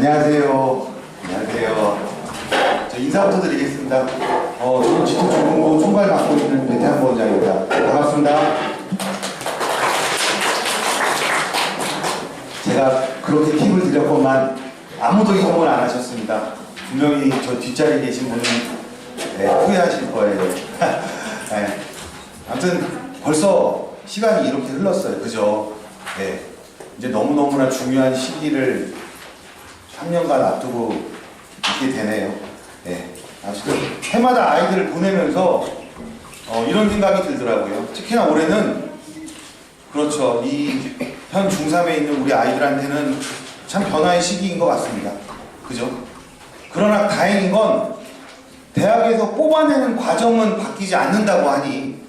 안녕하세요. 안녕하세요. 저 인사부터 드리겠습니다. 저는 지토중공고 총괄 맡고 있는 배태환 부원장입니다. 반갑습니다. 제가 그렇게 팁을 드렸건만 아무도 이동을 안 하셨습니다. 분명히 저 뒷자리에 계신 분은 후회하실 거예요. 네. 아무튼 벌써 시간이 이렇게 흘렀어요. 그죠? 네. 이제 너무너무나 중요한 시기를 3년간 앞두고 있게 되네요. 네. 아무튼 해마다 아이들을 보내면서 이런 생각이 들더라고요. 특히나 올해는 그렇죠. 이 현 중3에 있는 우리 아이들한테는 참 변화의 시기인 것 같습니다. 그죠? 그러나 다행인 건 대학에서 뽑아내는 과정은 바뀌지 않는다고 하니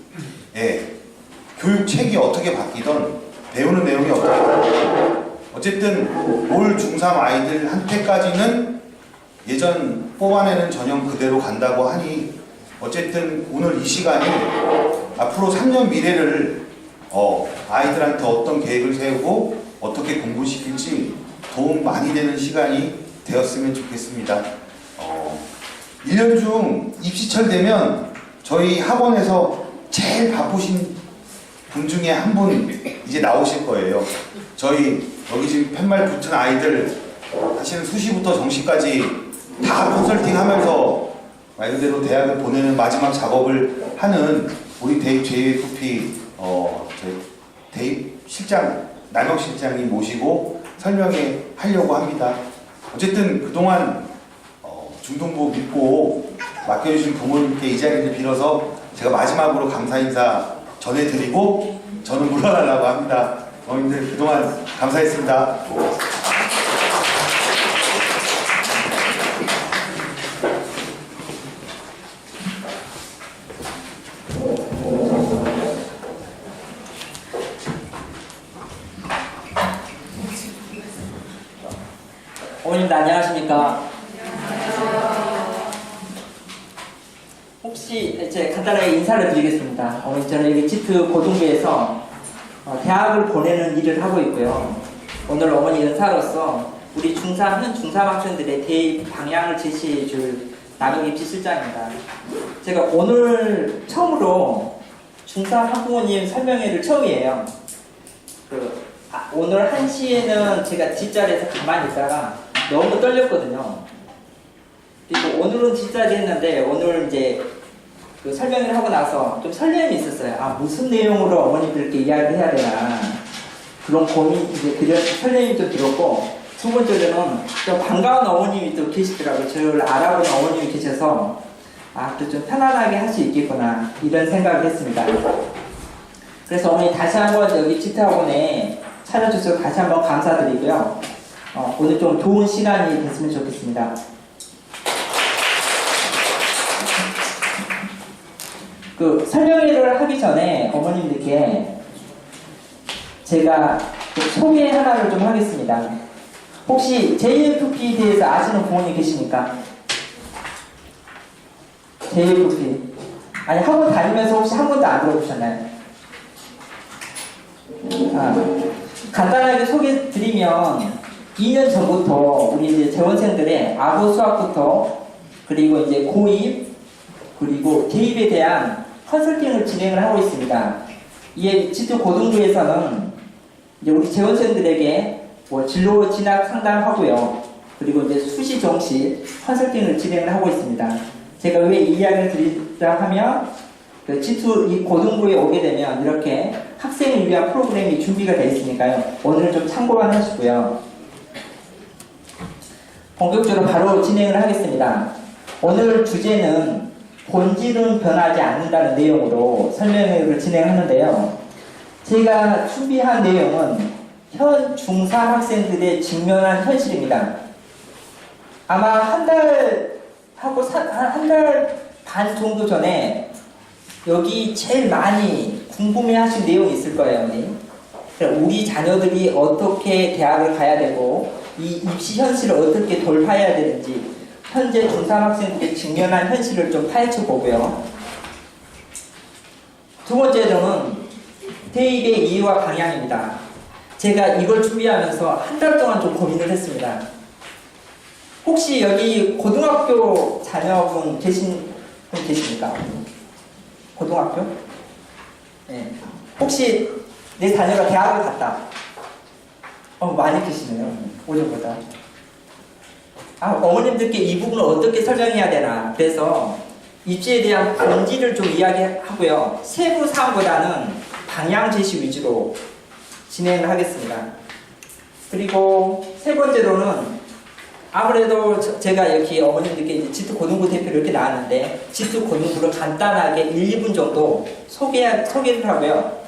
교육책이 어떻게 바뀌던 배우는 내용이 어떻게 어쨌든 올 중3 아이들한테까지는 예전 뽑아내는 전형 그대로 간다고 하니 어쨌든 오늘 이 시간이 앞으로 3년 미래를 아이들한테 어떤 계획을 세우고 어떻게 공부시킬지 도움 많이 되는 시간이 되었으면 좋겠습니다. 1년 중 입시철 되면 저희 학원에서 제일 바쁘신 분 중에 한 분 이제 나오실 거예요. 저희 여기 지금 팻말 붙은 아이들 사실은 수시부터 정시까지 다 컨설팅 하면서 말 그대로 대학을 보내는 마지막 작업을 하는 우리 대입 JFP 대입 실장 남영 실장님 모시고 설명회 하려고 합니다. 어쨌든 그동안 중등부 믿고 맡겨주신 부모님께 이 자리를 빌어서 제가 마지막으로 감사 인사 전해드리고 저는 물러나려고 합니다. 어머님들 그동안 감사했습니다. 어머님들 안녕하십니까? 혹시 제가 간단하게 인사를 드리겠습니다. 어머님 저는 여기 지트 고등부에서 대학을 보내는 일을 하고 있고요. 오늘 어머니 은사로서 우리 중3, 현 중3 학생들의 대입 방향을 제시해 줄 남영 입시실장입니다. 제가 오늘 처음으로 중3 학부모님 설명회를 처음이에요. 오늘 1시에는 제가 뒷자리에서 가만히 있다가 너무 떨렸거든요. 그리고 오늘은 뒷자리 했는데 오늘 이제 그 설명을 하고 나서 좀 설렘이 있었어요. 무슨 내용으로 어머님들께 이야기를 해야 되나 그런 고민 이제 그런 설렘이 좀 들었고, 두 번째로는 또 반가운 어머님이 또 계시더라고요. 저를 알아보는 어머님이 계셔서 또 좀 편안하게 할 수 있겠구나 이런 생각을 했습니다. 그래서 어머니 다시 한번 여기 지트학원에 찾아주셔서 다시 한번 감사드리고요. 오늘 좀 좋은 시간이 됐으면 좋겠습니다. 그 설명회를 하기 전에 어머님들께 제가 소개 하나를 좀 하겠습니다. 혹시 JFP에 대해서 아시는 부모님 계십니까? JFP 아니 학원 다니면서 혹시 한 번도 안 들어보셨나요? 간단하게 소개 드리면 2년 전부터 우리 이제 재원생들의 아부 수학부터 그리고 이제 고입 그리고 대입에 대한 컨설팅을 진행을 하고 있습니다. 이에 지도 고등부에서는 이제 우리 재원생들에게 진로 진학 상담하고요. 그리고 이제 수시 정시 컨설팅을 진행을 하고 있습니다. 제가 왜 이 이야기를 드리자 하면 지투 이 고등부에 오게 되면 이렇게 학생을 위한 프로그램이 준비가 되어 있으니까요. 오늘 좀 참고만 하시고요. 본격적으로 바로 진행을 하겠습니다. 오늘 주제는 본질은 변하지 않는다는 내용으로 설명회를 진행하는데요. 제가 준비한 내용은 현 중3 학생들의 직면한 현실입니다. 아마 한 달 반 정도 전에 여기 제일 많이 궁금해하신 내용이 있을 거예요. 우리 자녀들이 어떻게 대학을 가야 되고 이 입시 현실을 어떻게 돌파해야 되는지 현재 중3 학생들이 직면한 현실을 좀 파헤쳐 보고요. 두 번째로는 대입의 이유와 방향입니다. 제가 이걸 준비하면서 한 달 동안 좀 고민을 했습니다. 혹시 여기 고등학교 자녀분 계신 분 계십니까? 고등학교? 네. 혹시 내 자녀가 대학을 갔다. 많이 계시네요. 오전보다. 어머님들께 이 부분을 어떻게 설명해야 되나. 그래서 입시에 대한 본질을 좀 이야기하고요. 세부 사항보다는 방향 제시 위주로 진행을 하겠습니다. 그리고 세 번째로는 아무래도 제가 여기 어머님들께 이제 지투 고등부 대표로 이렇게 나왔는데 지투 고등부를 간단하게 1, 2분 정도 소개를 하고요.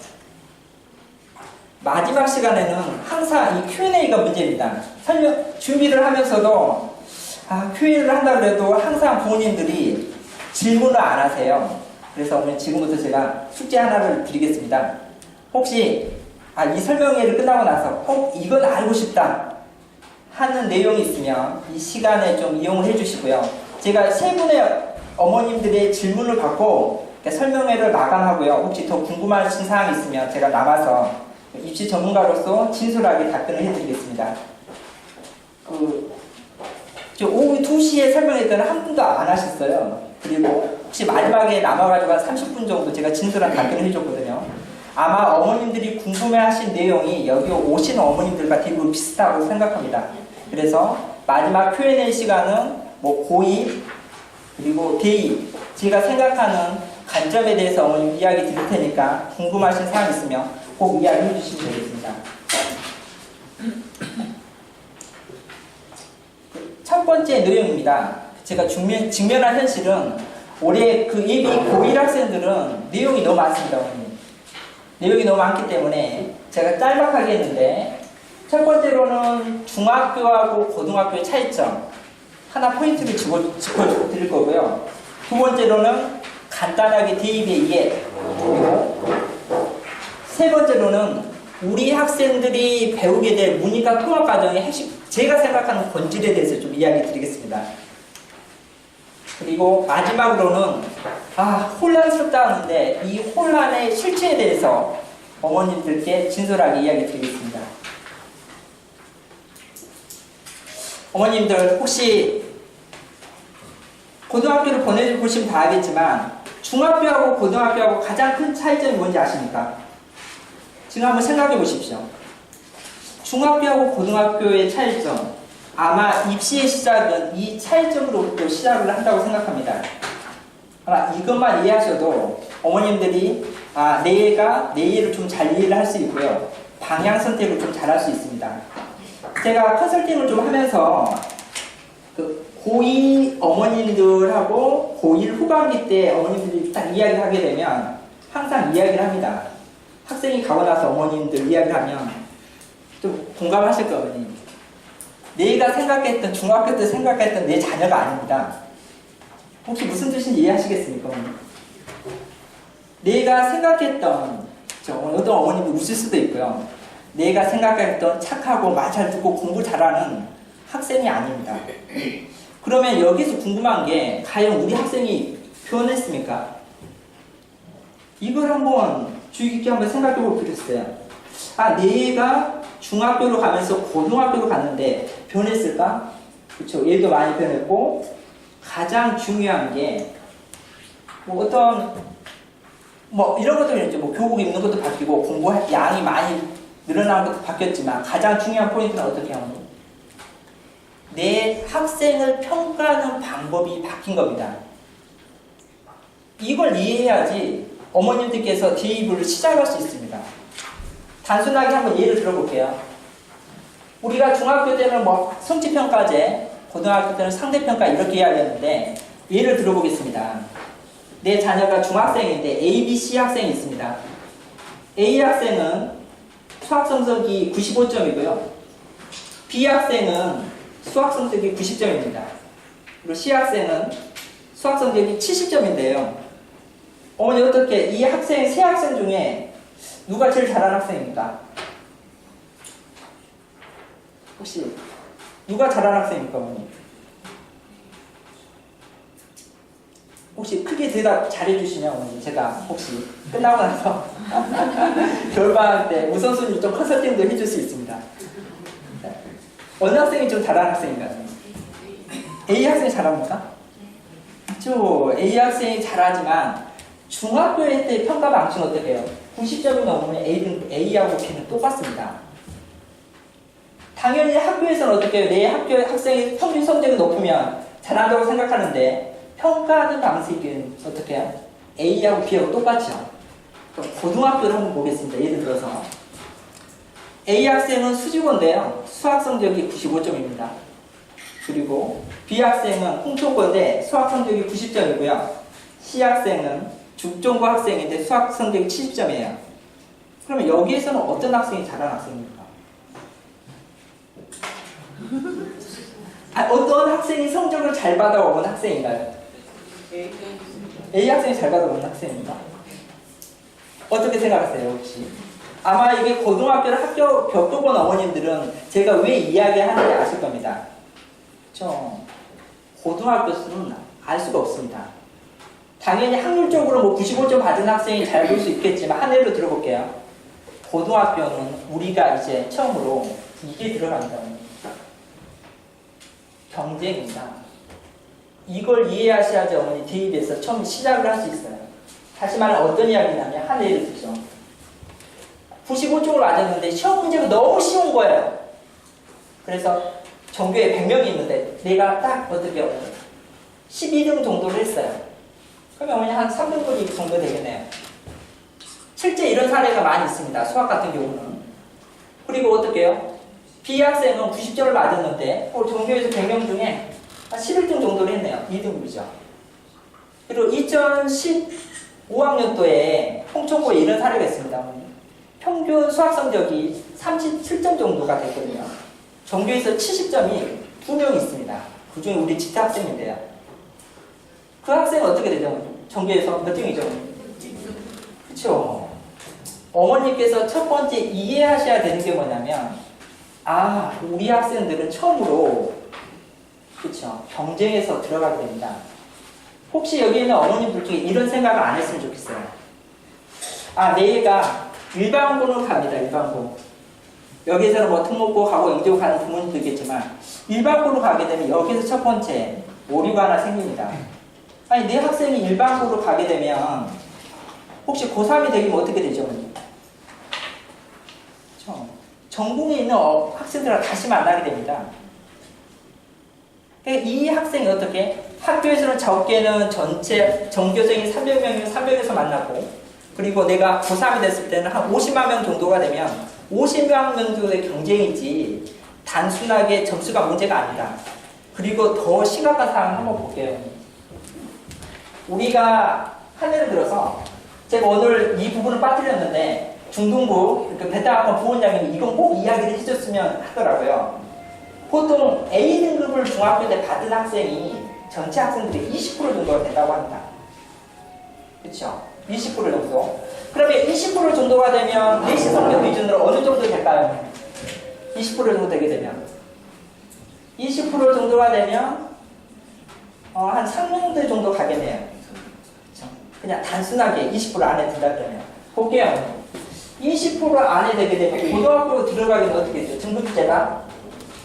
마지막 시간에는 항상 이 Q&A가 문제입니다. 준비를 하면서도 Q&A를 한다고 해도 항상 부모님들이 질문을 안 하세요. 그래서 오늘 지금부터 제가 숙제 하나를 드리겠습니다. 혹시 이 설명회를 끝나고 나서 이건 알고 싶다 하는 내용이 있으면 이 시간에 좀 이용을 해주시고요. 제가 세 분의 어머님들의 질문을 받고 설명회를 마감하고요. 혹시 더 궁금하신 사항이 있으면 제가 남아서 입시 전문가로서 진솔하게 답변을 해드리겠습니다. 오후 2시에 설명했더니 한 분도 안 하셨어요. 그리고 혹시 마지막에 남아가지고 한 30분 정도 제가 진솔한 답변을 해줬거든요. 아마 어머님들이 궁금해하신 내용이 여기 오신 어머님들과 대부분 비슷하다고 생각합니다. 그래서 마지막 Q&A 시간은 고2 그리고 대2 제가 생각하는 관점에 대해서 어머님 이야기 드릴 테니까 궁금하신 사항 있으면 꼭 이야기해 주시면 되겠습니다. 첫 번째 내용입니다. 제가 직면한 현실은 올해 그 예비 고1 학생들은 내용이 너무 많습니다. 어머님. 내용이 너무 많기 때문에 제가 짤막하게 했는데 첫 번째로는 중학교하고 고등학교의 차이점 하나 포인트를 짚어드릴 거고요. 두 번째로는 간단하게 대입의 이해 그리고 세 번째로는 우리 학생들이 배우게 될 문이과 통합과정의 핵심 제가 생각하는 본질에 대해서 좀 이야기 드리겠습니다. 그리고 마지막으로는 혼란스럽다 하는데 이 혼란의 실체에 대해서 어머님들께 진솔하게 이야기 드리겠습니다. 어머님들 혹시 고등학교를 보내보시면 다 알겠지만 중학교하고 고등학교하고 가장 큰 차이점이 뭔지 아십니까? 지금 한번 생각해 보십시오. 중학교하고 고등학교의 차이점 아마 입시의 시작은 이 차이점으로부터 시작을 한다고 생각합니다. 아마 이것만 이해하셔도 어머님들이 내가 내 일을 좀 잘 이해를 할 수 있고요. 방향 선택을 좀 잘 할 수 있습니다. 제가 컨설팅을 좀 하면서 고2 어머님들하고 고1 후반기 때 어머님들이 딱 이야기를 하게 되면 항상 이야기를 합니다. 학생이 가고 나서 어머님들 이야기를 하면 좀 공감하실 거예요. 어머님. 내가 생각했던 중학교 때 생각했던 내 자녀가 아닙니다. 혹시 무슨 뜻인지 이해하시겠습니까? 어머님? 내가 생각했던 어떤 어머님이 웃을 수도 있고요. 내가 생각했던 착하고 말 잘 듣고 공부 잘하는 학생이 아닙니다. 그러면 여기서 궁금한 게 과연 우리 학생이 변했습니까? 이걸 한번 주의 깊게 한번 생각해 볼 필요 있어요. 내가 중학교로 가면서 고등학교로 갔는데 변했을까? 그렇죠. 얘도 많이 변했고 가장 중요한 게 이런 것도 있죠. 교복 입는 것도 바뀌고 공부 양이 많이 늘어나는 것도 바뀌었지만 가장 중요한 포인트는 어떻게 하면 내 학생을 평가하는 방법이 바뀐 겁니다. 이걸 이해해야지 어머님들께서 대입을 시작할 수 있습니다. 단순하게 한번 예를 들어볼게요. 우리가 중학교 때는 성취평가제, 고등학교 때는 상대평가 이렇게 이야기했는데 예를 들어보겠습니다. 내 자녀가 중학생인데 A, B, C 학생이 있습니다. A 학생은 수학 성적이 95점이고요. B 학생은 수학 성적이 90점입니다. 그리고 C 학생은 수학 성적이 70점인데요. 어머니 어떻게 이 학생, 세 학생 중에 누가 제일 잘하는 학생입니까? 혹시 누가 잘하는 학생입니까, 어머니? 혹시 크게 대답 잘해주시면 어머니 제가 혹시 끝나고 나서 겨울방학 때 우선순위 좀 컨설팅도 해줄 수 있습니다. 어느 학생이 좀 잘하는 학생인가요? A 학생이 잘합니까? 그렇죠. A 학생이 잘하지만 중학교에 때 평가 방식은 어떻게 해요? 90점이 넘으면 A하고 B는 똑같습니다. 당연히 학교에서는 어떻게 해요? 내 학교 학생이 평균 성적이 높으면 잘한다고 생각하는데 평가하는 방식은 어떻게 해요? A하고 B하고 똑같죠. 그럼 고등학교를 한번 보겠습니다. 예를 들어서 A 학생은 수직어인데요. 수학 성적이 95점입니다. 그리고 B 학생은 홍초보인데 수학 성적이 90점이고요. C 학생은 중점고 학생인데 수학 성적이 70점이에요. 그러면 여기에서는 어떤 학생이 잘하는 학생입니까? 어떤 학생이 성적을 잘 받아오는 학생인가요? A 학생이 잘 받아오는 학생입니다. 어떻게 생각하세요, 혹시? 아마 이게 고등학교를 학교 겪어본 어머님들은 제가 왜 이야기하는지 아실 겁니다. 그렇죠? 고등학교는 알 수가 없습니다. 당연히 확률적으로 뭐 95점 받은 학생이 잘 볼 수 있겠지만 한 예로 들어볼게요. 고등학교는 우리가 이제 처음으로 이게 들어간다. 경쟁입니다. 이걸 이해하셔야지 어머니 대입에서 처음 시작을 할 수 있어요. 다시 말해 어떤 이야기냐면 한 예를 들죠. 95점을 맞았는데 시험 문제가 너무 쉬운 거예요. 그래서 전교에 100명이 있는데 내가 딱 어떻게 12등 정도를 했어요. 그러면 어머니 한 3등급이 정도 되겠네요. 실제 이런 사례가 많이 있습니다. 수학 같은 경우는. 그리고 어떻게 해요? B 학생은 90점을 맞았는데 전교에서 100명 중에 한 11등 정도를 했네요. 2등급이죠. 그리고 2015학년도에 홍천고에 이런 사례가 있습니다. 어머니. 평균 수학 성적이 37점 정도가 됐거든요. 전교에서 70점이 2명 있습니다. 그 중에 우리 지태 학생인데요. 그 학생은 어떻게 되죠? 전교에서 몇 등이죠? 그렇죠. 어머니께서 첫 번째 이해하셔야 되는 게 뭐냐면 우리 학생들은 처음으로 그렇죠. 경쟁에서 들어가게 됩니다. 혹시 여기 있는 어머님들 중에 이런 생각을 안 했으면 좋겠어요. 내 애가 일반고는 갑니다. 일반고. 여기서는 뭐 특목고 가고 영재고 가는 부모님도 있겠지만 일반고로 가게 되면 여기서 첫 번째 오류가 하나 생깁니다. 내 학생이 일반고로 가게 되면 혹시 고3이 되면 어떻게 되죠? 그렇죠? 전공에 있는 학생들과 다시 만나게 됩니다. 이 학생이 어떻게 학교에서는 적게는 전체 전교생이 300명이면 300에서 만나고 그리고 내가 고3이 됐을 때는 한 50만 명 정도가 되면 50만 명 정도의 경쟁이지 단순하게 점수가 문제가 아니다. 그리고 더 심각한 상황을 한번 볼게요. 우리가 한 예를 들어서 제가 오늘 이 부분을 빠뜨렸는데 중등부 베타학원 부원장님이 이건 꼭 이야기를 해줬으면 하더라고요. 보통 A등급을 중학교 때 받은 학생이 전체 학생들이 20% 정도가 된다고 합니다. 그렇죠? 20% 정도. 그러면 20% 정도가 되면 내신 성적 기준으로 어느 정도 될까요? 20% 정도 되게 되면 20% 정도가 되면 한 3년대 정도 가겠네요. 그렇죠? 그냥 단순하게 20% 안에 든다 그러면 볼게요. 20% 안에 되게 되면 고등학교 들어가기는 어떻게 되죠? 등급제가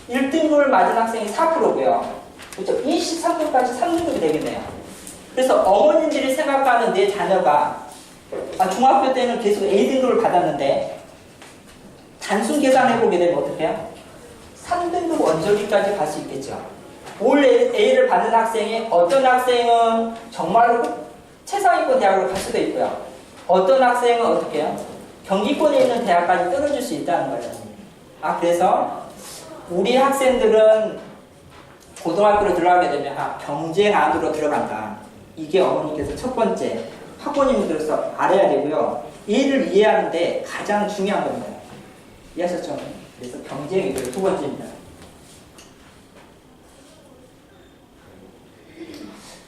1등급을 맞은 학생이 4%고요. 그렇죠? 23등까지 3등급이 되겠네요. 그래서 어머님들이 생각하는 내 자녀가 중학교 때는 계속 A등급을 받았는데 단순 계산해보게 되면 어떻게 해요? 3등급 원저기까지 갈 수 있겠죠. 올 A를 받은 학생이 어떤 학생은 정말로 최상위권 대학으로 갈 수도 있고요. 어떤 학생은 어떻게 해요? 경기권에 있는 대학까지 떨어질 수 있다는 거예요. 그래서 우리 학생들은 고등학교로 들어가게 되면 경쟁 안으로 들어간다. 이게 어머니께서 첫 번째 학부모님들로서 알아야 되고요. 이를 이해하는데 가장 중요한 겁니다. 이해하셨죠? 그래서 경쟁이 두 번째입니다.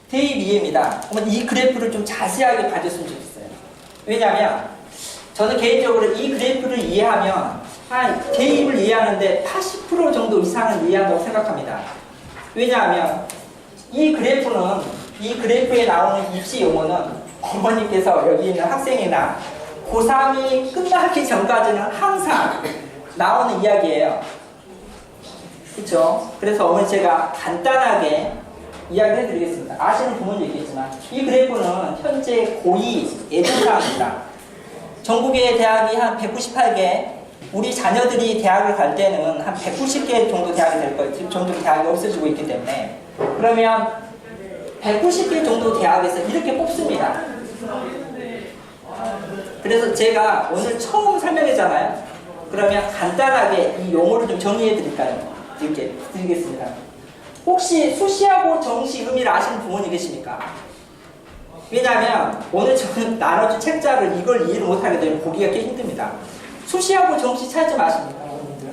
대입 이해입니다. 이 그래프를 좀 자세하게 봐줬으면 좋겠어요. 왜냐하면 저는 개인적으로 이 그래프를 이해하면 대입을 이해하는데 80% 정도 이상은 이해한다고 생각합니다. 왜냐하면 이 그래프에 나오는 입시 용어는 어머니께서 여기 있는 학생이나 고3이 끝나기 전까지는 항상 나오는 이야기예요. 그렇죠? 그래서 어머니 제가 간단하게 이야기해 드리겠습니다. 아시는 부분도 있겠지만 이 그래프는 현재 고2 예전사입니다. 전국의 대학이 한 198개, 우리 자녀들이 대학을 갈 때는 한 190개 정도 대학이 될 거예요. 지금 정도 대학이 없어지고 있기 때문에. 그러면 190개 정도 대학에서 이렇게 뽑습니다. 그래서 제가 오늘 처음 설명했잖아요. 그러면 간단하게 이 용어를 좀 정리해 드릴까요? 이렇게 드리겠습니다. 혹시 수시하고 정시 의미를 아시는 부모님 계십니까? 왜냐하면 오늘 저는 나눠준 책자를 이걸 이해를 못하게 되면 보기가 꽤 힘듭니다. 수시하고 정시 차이점 아십니까? 어머님들?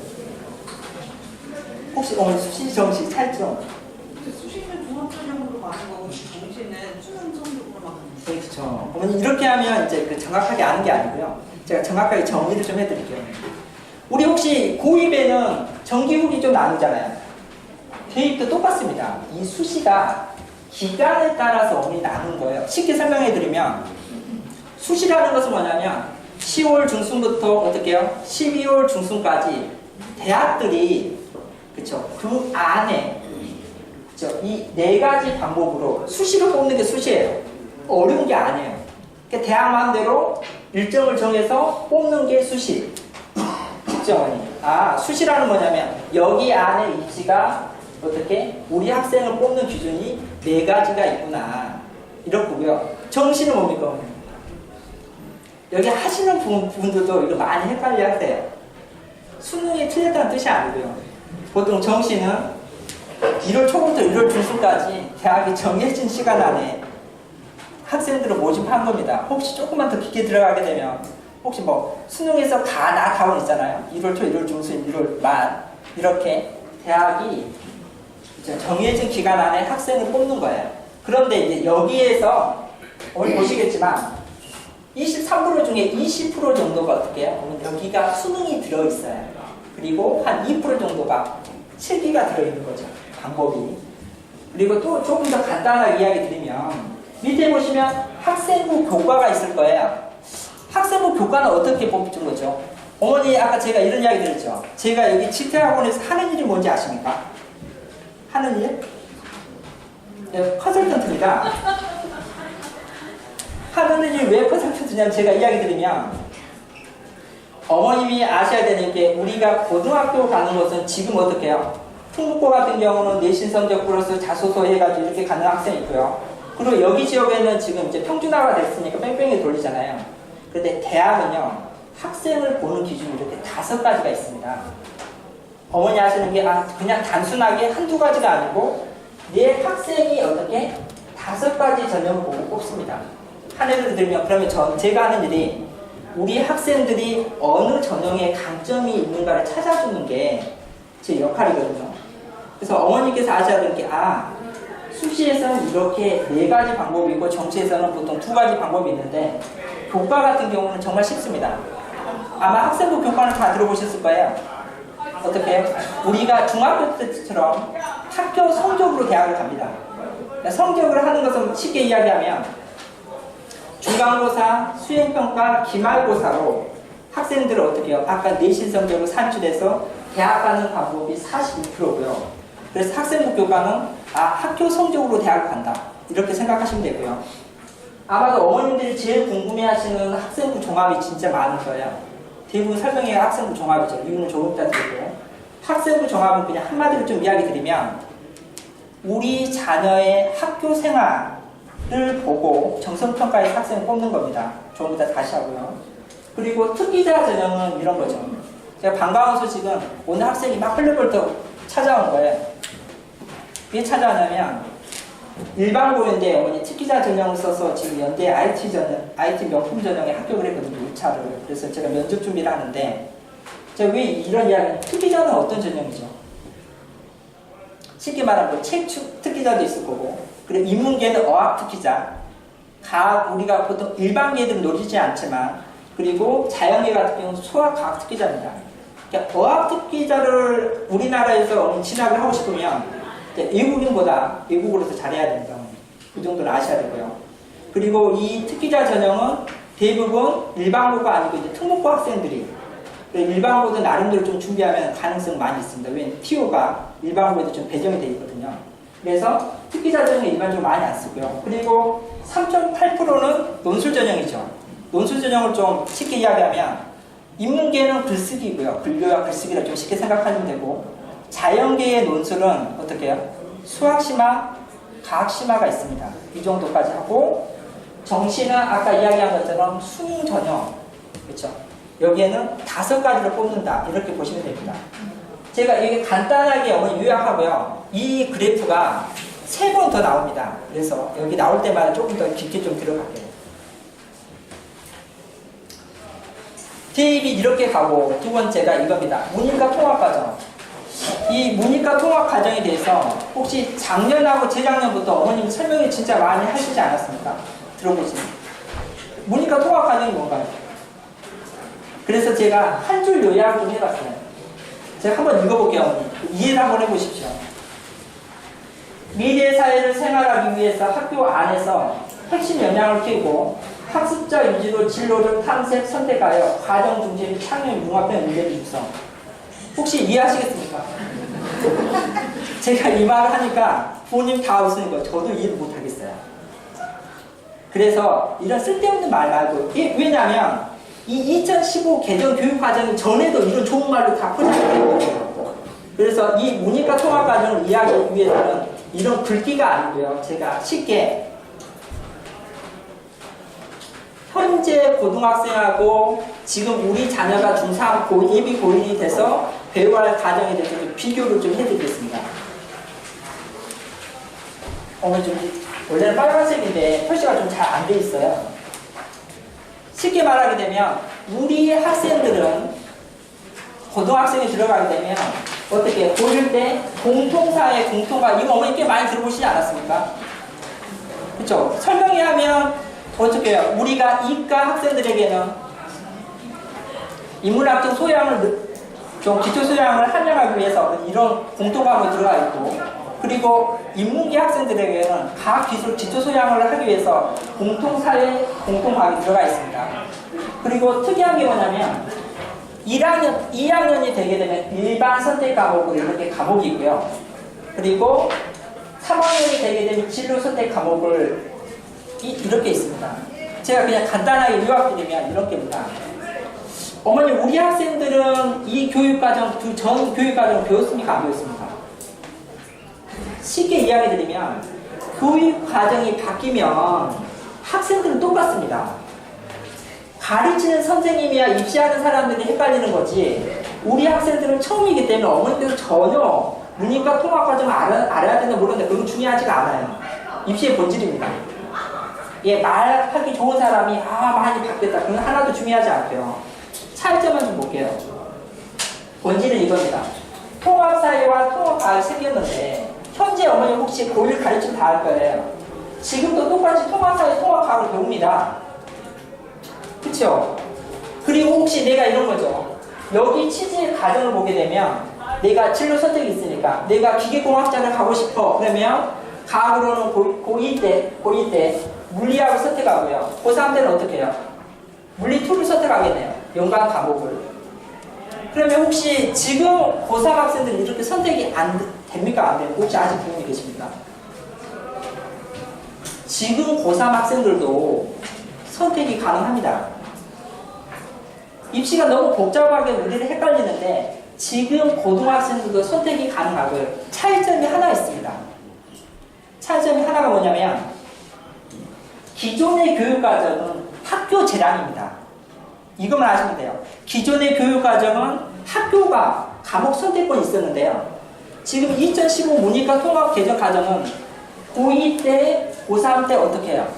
혹시 오늘 수시 정시 차이점? 수시는 종합전형으로 가는 거고 정시는 수능 성적으로 가는 거고. 그렇죠. 어머니 이렇게 하면 이제 그 정확하게 아는 게 아니고요. 제가 정확하게 정리를 좀 해드릴게요. 우리 혹시 고2에는 정기 후기 좀 나누잖아요. 대입도 똑같습니다. 이 수시가 기간에 따라서 어머니 나눈 거예요. 쉽게 설명해 드리면 수시라는 것은 뭐냐면 10월 중순부터 어떻게 해요? 12월 중순까지 대학들이 그쵸? 그 안에 이 네 가지 방법으로 수시를 뽑는 게 수시예요. 어려운 게 아니에요. 그러니까 대학 마음대로 일정을 정해서 뽑는 게 수시. 직정원이. 수시라는 뭐냐면 여기 안에 입시가 어떻게 우리 학생을 뽑는 기준이 네 가지가 있구나. 이렇고요. 정시는 뭡니까? 여기 하시는 분들도 이거 많이 헷갈려 하세요. 수능이 틀렸다는 뜻이 아니고요. 보통 정시는 1월 초부터 1월 중순까지 대학이 정해진 시간 안에 학생들을 모집한 겁니다. 혹시 조금만 더 깊게 들어가게 되면 혹시 뭐 수능에서 다원 있잖아요. 1월 초, 1월 중순, 1월 말 이렇게 대학이 정해진 기간 안에 학생을 뽑는 거예요. 그런데 이제 여기에서 오늘 보시겠지만 23% 중에 20% 정도가 어떻게 해요? 여기가 수능이 들어있어요. 그리고 한 2% 정도가 실기가 들어있는 거죠. 방법이. 그리고 또 조금 더 간단하게 이야기 드리면 밑에 보시면 학생부 교과가 있을 거예요. 학생부 교과는 어떻게 뽑는 거죠? 어머니 아까 제가 이런 이야기 드렸죠. 제가 여기 지태학원에서 하는 일이 뭔지 아십니까? 하는 일? 네, 컨설턴트입니다. 하는 일이 왜 컨설턴트냐면 제가 이야기 드리면 어머님이 아셔야 되는 게 우리가 고등학교 가는 것은 지금 어떻게 해요? 충북고 같은 경우는 내신 성적 플러스 자소서 해가지고 이렇게 가는 학생이 있고요. 그리고 여기 지역에는 지금 이제 평준화가 됐으니까 뺑뺑이 돌리잖아요. 그런데 대학은요, 학생을 보는 기준이 이렇게 5가지가 있습니다. 어머니 하시는 게 그냥 단순하게 한두 가지가 아니고 내 학생이 어떻게 5가지 전형을 보고 뽑습니다. 한 예를 들면 그러면 제가 하는 일이 우리 학생들이 어느 전형에 강점이 있는가를 찾아주는 게 제 역할이거든요. 그래서 어머니께서 아셔야 되는 게 수시에서는 이렇게 4가지 방법이고 정시에서는 보통 2가지 방법이 있는데 교과 같은 경우는 정말 쉽습니다. 아마 학생부 교과는 다 들어보셨을 거예요. 어떻게 해요? 우리가 중학교 때처럼 학교 성적으로 대학을 갑니다. 성적을 하는 것은 쉽게 이야기하면 중간고사, 수행평가, 기말고사로 학생들을 어떻게 해요? 아까 내신 성적을 산출해서 대학 가는 방법이 42%고요. 그래서 학생부 교과는 학교 성적으로 대학을 간다. 이렇게 생각하시면 되고요. 아마도 어머님들이 제일 궁금해하시는 학생부 종합이 진짜 많을 거예요. 대부분 설명이 학생부 종합이죠. 이유는 조금 이따 드리고. 학생부 종합은 그냥 한마디로 좀 이야기 드리면 우리 자녀의 학교 생활을 보고 정성평가의 학생을 뽑는 겁니다. 조금 이따 다시 하고요. 그리고 특기자 전형은 이런 거죠. 제가 반가운 소식은 오늘 학생이 막 헐레벌떡 찾아온 거예요. 왜 찾아오냐면 일반고인데 어머니 특기자 전형을 써서 지금 연대 IT 명품 전형에 합격을 했거든요. 2차를. 그래서 제가 면접 준비를 하는데 제가 왜 이런 이야기는 특기자는 어떤 전형이죠? 쉽게 말하면 뭐 책 특기자도 있을 거고 그리고 인문계는 어학 특기자 우리가 보통 일반계들은 노리지 않지만 그리고 자연계 같은 경우는 수학과학 특기자입니다. 그러니까 어학 특기자를 우리나라에서 진학을 하고 싶으면 외국인보다 외국어로 더 잘해야 됩니다. 그 정도는 아셔야 되고요. 그리고 이 특기자 전형은 대부분 일반고가 아니고 이제 특목고 학생들이 일반고도 나름대로 좀 준비하면 가능성 많이 있습니다. 왜냐면 TO가 일반고에도 좀 배정이 되어 있거든요. 그래서 특기 자전은 일반적으로 많이 안 쓰고요. 그리고 3.8%는 논술 전형이죠. 논술 전형을 좀 쉽게 이야기하면 인문계는 글쓰기고요. 글교와 글쓰기를 좀 쉽게 생각하면 되고, 자연계의 논술은 어떻게 해요? 수학심화, 과학심화가 있습니다. 이 정도까지 하고, 정시는 아까 이야기한 것처럼 수능 전형, 그렇죠? 여기에는 5가지를 뽑는다, 이렇게 보시면 됩니다. 제가 이게 간단하게 어머니 요약하고요. 이 그래프가 3번 더 나옵니다. 그래서 여기 나올 때마다 조금 더 깊게 좀 들어갈게요. 대입이 이렇게 가고, 두 번째가 이겁니다. 문이과 통합과정. 이 문이과 통합과정에 대해서 혹시 작년하고 재작년부터 어머님 설명을 진짜 많이 하시지 않았습니까? 들어보시면. 문이과 통합과정이 뭔가요? 그래서 제가 한 줄 요약을 좀 해봤어요. 제가 한번 읽어볼게요, 어머니. 이해를 한번 해보십시오. 미래 사회를 생활하기 위해서 학교 안에서 핵심 역량을 키우고 학습자 위주로 진로를 탐색, 선택하여 과정 중심 창의 융합형 문제를 육성. 혹시 이해하시겠습니까? 제가 이 말을 하니까 부모님 다 웃으니까 저도 이해를 못하겠어요. 그래서 이런 쓸데없는 말 말고, 왜냐하면 이 2015 개정 교육과정 전에도 이런 좋은 말로 다 포장되거든요. 그래서 이 문이과 통합과정을 이해하기 위해서는 이런 글귀가 아니고요. 제가 쉽게 현재 고등학생하고 지금 우리 자녀가 중3, 고2, 고1이 돼서 배워야 할 과정에 대해서 좀 비교를 좀 해드리겠습니다. 원래는 빨간색인데 표시가 좀 잘 안 돼 있어요. 쉽게 말하게 되면 우리 학생들은 고등학생이 들어가게 되면 어떻게 고1 때 공통사회, 공통과 이거 어머니 꽤 많이 들어보시지 않았습니까? 그렇죠? 설명해 하면 어떻게 해요? 우리가 이과 학생들에게는 인문학적 소양을 좀 기초 소양을 함양하기 위해서 이런 공통과목이 들어가 있고, 그리고 인문계 학생들에게는 과학기술 기초 소양을 하기 위해서 공통사회, 공통과학이 들어가 있습니다. 그리고 특이한 게 뭐냐면 2학년이 되게 되면 일반 선택 과목으로 이렇게 과목이 있고요. 그리고 3학년이 되게 되면 진로 선택 과목을 이렇게 있습니다. 제가 그냥 간단하게 요약드리면 이렇게입니다. 어머니, 우리 학생들은 이 교육과정, 전 교육과정을 배웠습니까? 안 배웠습니까? 쉽게 이야기드리면 교육과정이 바뀌면 학생들은 똑같습니다. 가르치는 선생님이야 입시하는 사람들이 헷갈리는 거지, 우리 학생들은 처음이기 때문에 어머니들은 전혀 문이과 통합과정을 알아야 된다 모르는데 그건 중요하지가 않아요. 입시의 본질입니다. 예, 말하기 좋은 사람이 많이 바뀌었다, 그건 하나도 중요하지 않고요. 차이점만 좀 볼게요. 본질은 이겁니다. 통합사회와 통합과학이 생겼는데 현재 어머니 혹시 고1 가르침 다 할 거예요. 지금도 똑같이 통합사회, 통합과학을 배웁니다. 그쵸? 그리고 혹시 내가 이런 거죠. 여기 취지의 과정을 보게 되면 내가 진로 선택이 있으니까 내가 기계공학자를 가고 싶어. 그러면 과학으로는 고2 때 물리학을 선택하고요. 고3 때는 어떻게 해요? 물리2를 선택하겠네요. 연관 과목을. 그러면 혹시 지금 고3 학생들은 이렇게 선택이 안 됩니까? 안 됩니까? 혹시 아직 부모님 계십니까? 지금 고3 학생들도 선택이 가능합니다. 입시가 너무 복잡하게 우리를 헷갈리는데 지금 고등학생들도 선택이 가능하고요. 차이점이 하나 있습니다. 차이점이 하나가 뭐냐면 기존의 교육과정은 학교 재량입니다. 이것만 아시면 돼요. 기존의 교육과정은 학교가 과목 선택권이 있었는데요. 지금 2015 문이과 통합 개정 과정은 고2 때, 고3 때 어떻게 해요?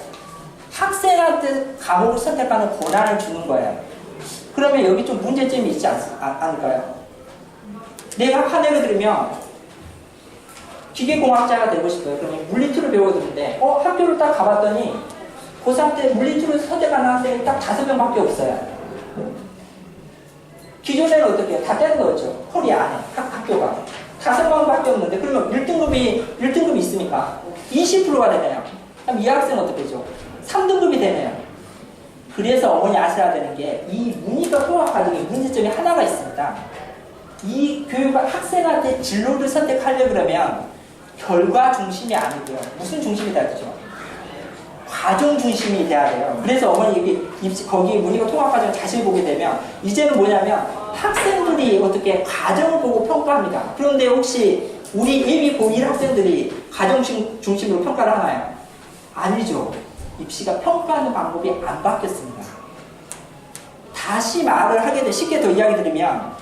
학생한테 과목을 선택하는 권한을 주는 거예요. 그러면 여기 좀 문제점이 있지 않을까요? 내가 한 예를 들면 기계공학자가 되고 싶어요. 그러면 물리2를 배워드는데 학교를 딱 가봤더니 고3 때 물리2를 선택하는 학생이 딱 5명밖에 없어요. 기존에는 어떻게 해요? 다 떼는 거였죠. 허리 안에 학교가 5명밖에 없는데 그러면 1등급이 있습니까? 20%가 되네요. 그럼 이 학생은 어떻게 되죠? 3등급이 되네요. 그래서 어머니 아셔야 되는 게 이 문이과 통합 과정에 문제점이 하나가 있습니다. 이 교육 학생한테 진로를 선택하려 그러면 결과 중심이 아니고요. 무슨 중심이 돼야 되죠? 과정 중심이 돼야 돼요. 그래서 어머니 이렇게 거기 문이과 통합 과정 자세히 보게 되면 이제는 뭐냐면 학생들이 어떻게 과정을 보고 평가합니다. 그런데 혹시 우리 예비 고1 학생들이 과정 중심으로 평가를 하나요? 아니죠. 입시가 평가하는 방법이 안 바뀌었습니다. 다시 말을 하게 돼 쉽게 더 이야기 드리면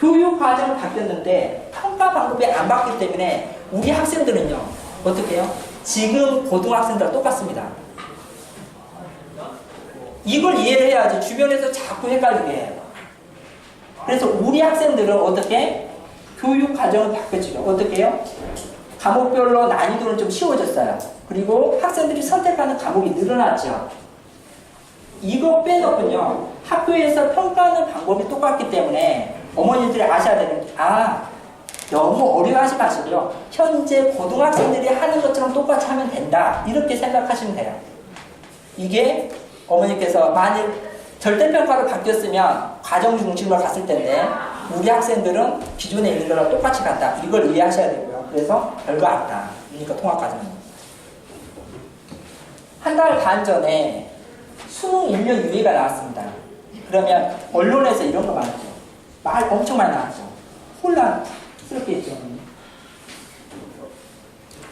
교육 과정은 바뀌었는데 평가 방법이 안 바뀌기 때문에 우리 학생들은요 어떻게 해요? 지금 고등학생들과 똑같습니다. 이걸 이해를 해야지 주변에서 자꾸 헷갈리게 해요. 그래서 우리 학생들은 어떻게 교육 과정을 바뀌었죠. 어떻게 해요? 과목별로 난이도는 좀 쉬워졌어요. 그리고 학생들이 선택하는 과목이 늘어났죠. 이거 빼놓군요. 학교에서 평가하는 방법이 똑같기 때문에 어머니들이 아셔야 되는 게 너무 어려워하지 마시고요. 현재 고등학생들이 하는 것처럼 똑같이 하면 된다. 이렇게 생각하시면 돼요. 이게 어머니께서 만일 절대평가로 바뀌었으면 과정 중심으로 갔을 텐데 우리 학생들은 기존에 있는 거랑 똑같이 간다. 이걸 이해하셔야 되고요. 그래서 별거 아니다. 그러니까 통합과정. 한 달 반 전에 수능 1년 유예가 나왔습니다. 그러면 언론에서 이런 거 많았죠. 말 엄청 많이 나왔죠. 혼란스럽게 했죠.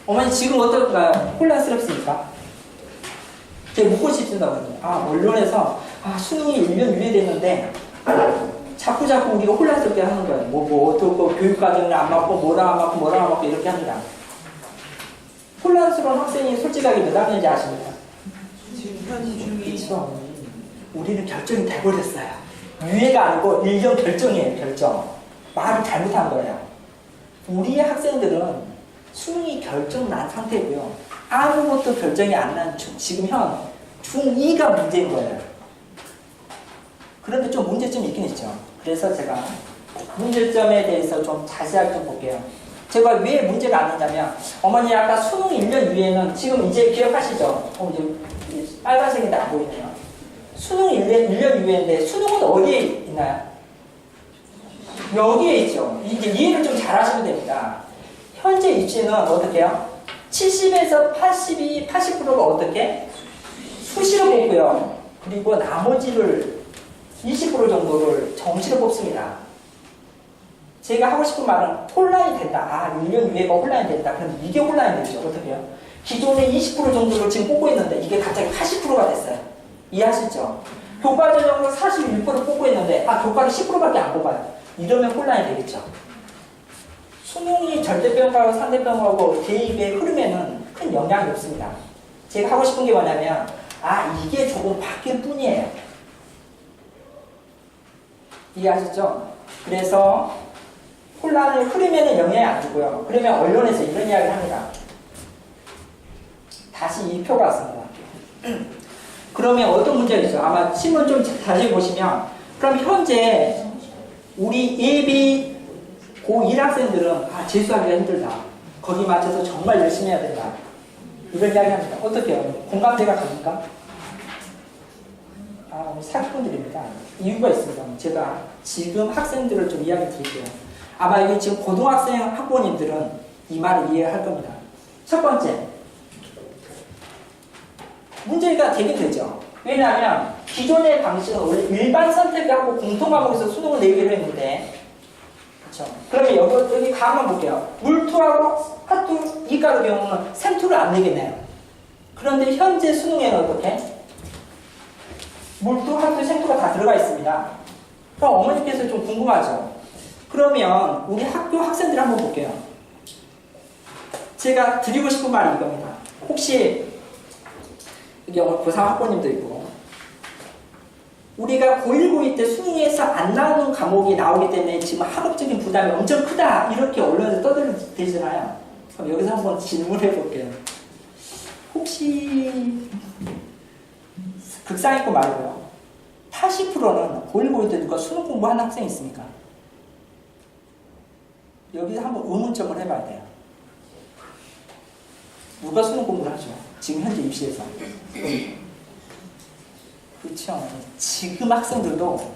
어머니 지금 어떨까요? 혼란스럽습니까? 제가 묻고 싶다거든요. 언론에서 수능이 1년 유예됐는데 자꾸 우리가 혼란스럽게 하는 거예요. 어떻고 교육과정을 안 맞고 뭐랑 안 맞고 이렇게 합니다. 혼란스러운 학생이 솔직하게 몇 학년인지 아십니까? 지금 현이 중이 그렇죠. 우리는 결정이 돼버렸어요. 유예가 아니고 1년 결정이에요. 결정. 말을 잘못한 거예요. 우리 학생들은 수능이 결정 난 상태고요. 아무것도 결정이 안 난 지금 현 중2가 문제인 거예요. 그런데 좀 문제점이 있긴 있죠. 그래서 제가 문제점에 대해서 좀 자세하게 좀 볼게요. 제가 왜 문제가 안 되냐면 어머니 아까 수능 1년 유예는 지금 이제 기억하시죠? 이제 빨간색인데 안 보이네요. 수능 1년 유예인데 수능은 어디에 있나요? 여기에 있죠. 이제 이해를 좀 잘 하시면 됩니다. 현재 입시는 어떻게 해요? 70에서 80%가 어떻게? 수시로 뽑고요. 그리고 나머지를 20% 정도를 정시로 뽑습니다. 제가 하고 싶은 말은 혼란이 된다. 1년 유예가 혼란이 된다. 그런데 이게 혼란이 되죠. 어떻게 해요? 기존에 20% 정도를 지금 뽑고 있는데 이게 갑자기 80%가 됐어요. 이해하시죠? 교과 전형으로 41% 뽑고 있는데 교과를 10%밖에 안 뽑아요. 이러면 혼란이 되겠죠. 수능이 절대평가하고 상대평가하고 대입의 흐름에는 큰 영향이 없습니다. 제가 하고 싶은 게 뭐냐면 이게 조금 바뀔 뿐이에요. 이해하셨죠? 그래서 혼란의 흐름에는 영향이 안 주고요. 그러면 언론에서 이런 이야기를 합니다. 다시 이 표가 왔습니다. 그러면 어떤 문제가 있죠? 아마 신문 좀 자세히 보시면 그럼 현재 우리 예비 고1 학생들은 재수하기가 힘들다. 거기 맞춰서 정말 열심히 해야 된다. 이런 이야기 합니다. 어떻게요? 공감대가 갑니까? 사기꾼들입니다. 이유가 있습니다. 제가 지금 학생들을 좀 이야기 드릴게요. 아마 이게 지금 고등학생 학부모님들은 이 말을 이해할 겁니다. 첫 번째, 문제가 되긴 되죠. 왜냐하면 기존의 방식은 원래 일반 선택하고 공통과목에서 수능을 내기로 했는데, 그렇죠? 그러면 여기 과목만 볼게요. 물투하고 화투, 이과의 경우는 샘투를 안 내겠네요. 그런데 현재 수능에는 어떻게? 물투, 화투, 샘투가 다 들어가 있습니다. 그럼 어머니께서 좀 궁금하죠? 그러면 우리 학교 학생들 한번 볼게요. 제가 드리고 싶은 말이 이겁니다. 혹시 여기 고3 학부모님도 있고 우리가 고1, 고2 때 수능에서 안 나오는 과목이 나오기 때문에 지금 학업적인 부담이 엄청 크다 이렇게 언론에서 떠들잖아요. 그럼 여기서 한번 질문해 볼게요. 혹시 극상위권 말고요. 80%는 고1, 고2 때 누가 수능 공부하는 학생이 있습니까? 여기서 한번 의문점을 해봐야 돼요. 누가 수능 공부를 하죠? 지금 현재 입시에서. 그렇죠. 지금 학생들도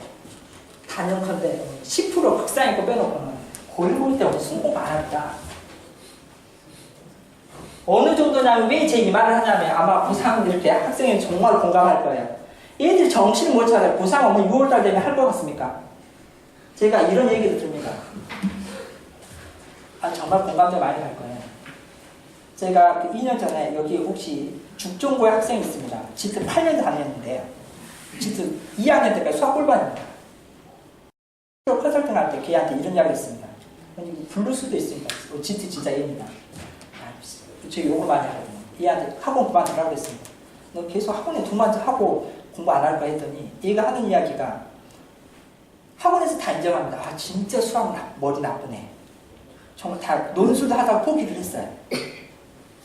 단연컨대 10% 극상위권 빼놓고는 고1 때 무슨 공부 안 할까? 어느 정도냐면 왜 제 이 말을 하냐면 아마 고3 이렇게 학생이 정말 공감할 거예요. 얘들 정신을 못 차려요. 고3 오면 6월달 되면 할 것 같습니까? 제가 이런 얘기를 듭니다. 아, 정말 공감대 많이 갈 거예요. 제가 그 2년 전에 여기 혹시 죽전고의 학생이 있습니다. 지트 8년 다녔는데요. 지트 2학년 때까지 수학 꿀반입니다. 컨설팅 할 때 걔한테 이런 이야기 했습니다. 아니, 부를 수도 있습니다. 지트 진짜 얘입니다. 저 욕을 많이 하거든요. 얘한테 학원 그만두라고 했습니다. 너 계속 학원에 2만 하고 공부 안 할까 했더니 얘가 하는 이야기가 학원에서 다 인정합니다. 아, 진짜 수학 머리 나쁘네. 정말 다 논술도 하다가 포기를 했어요.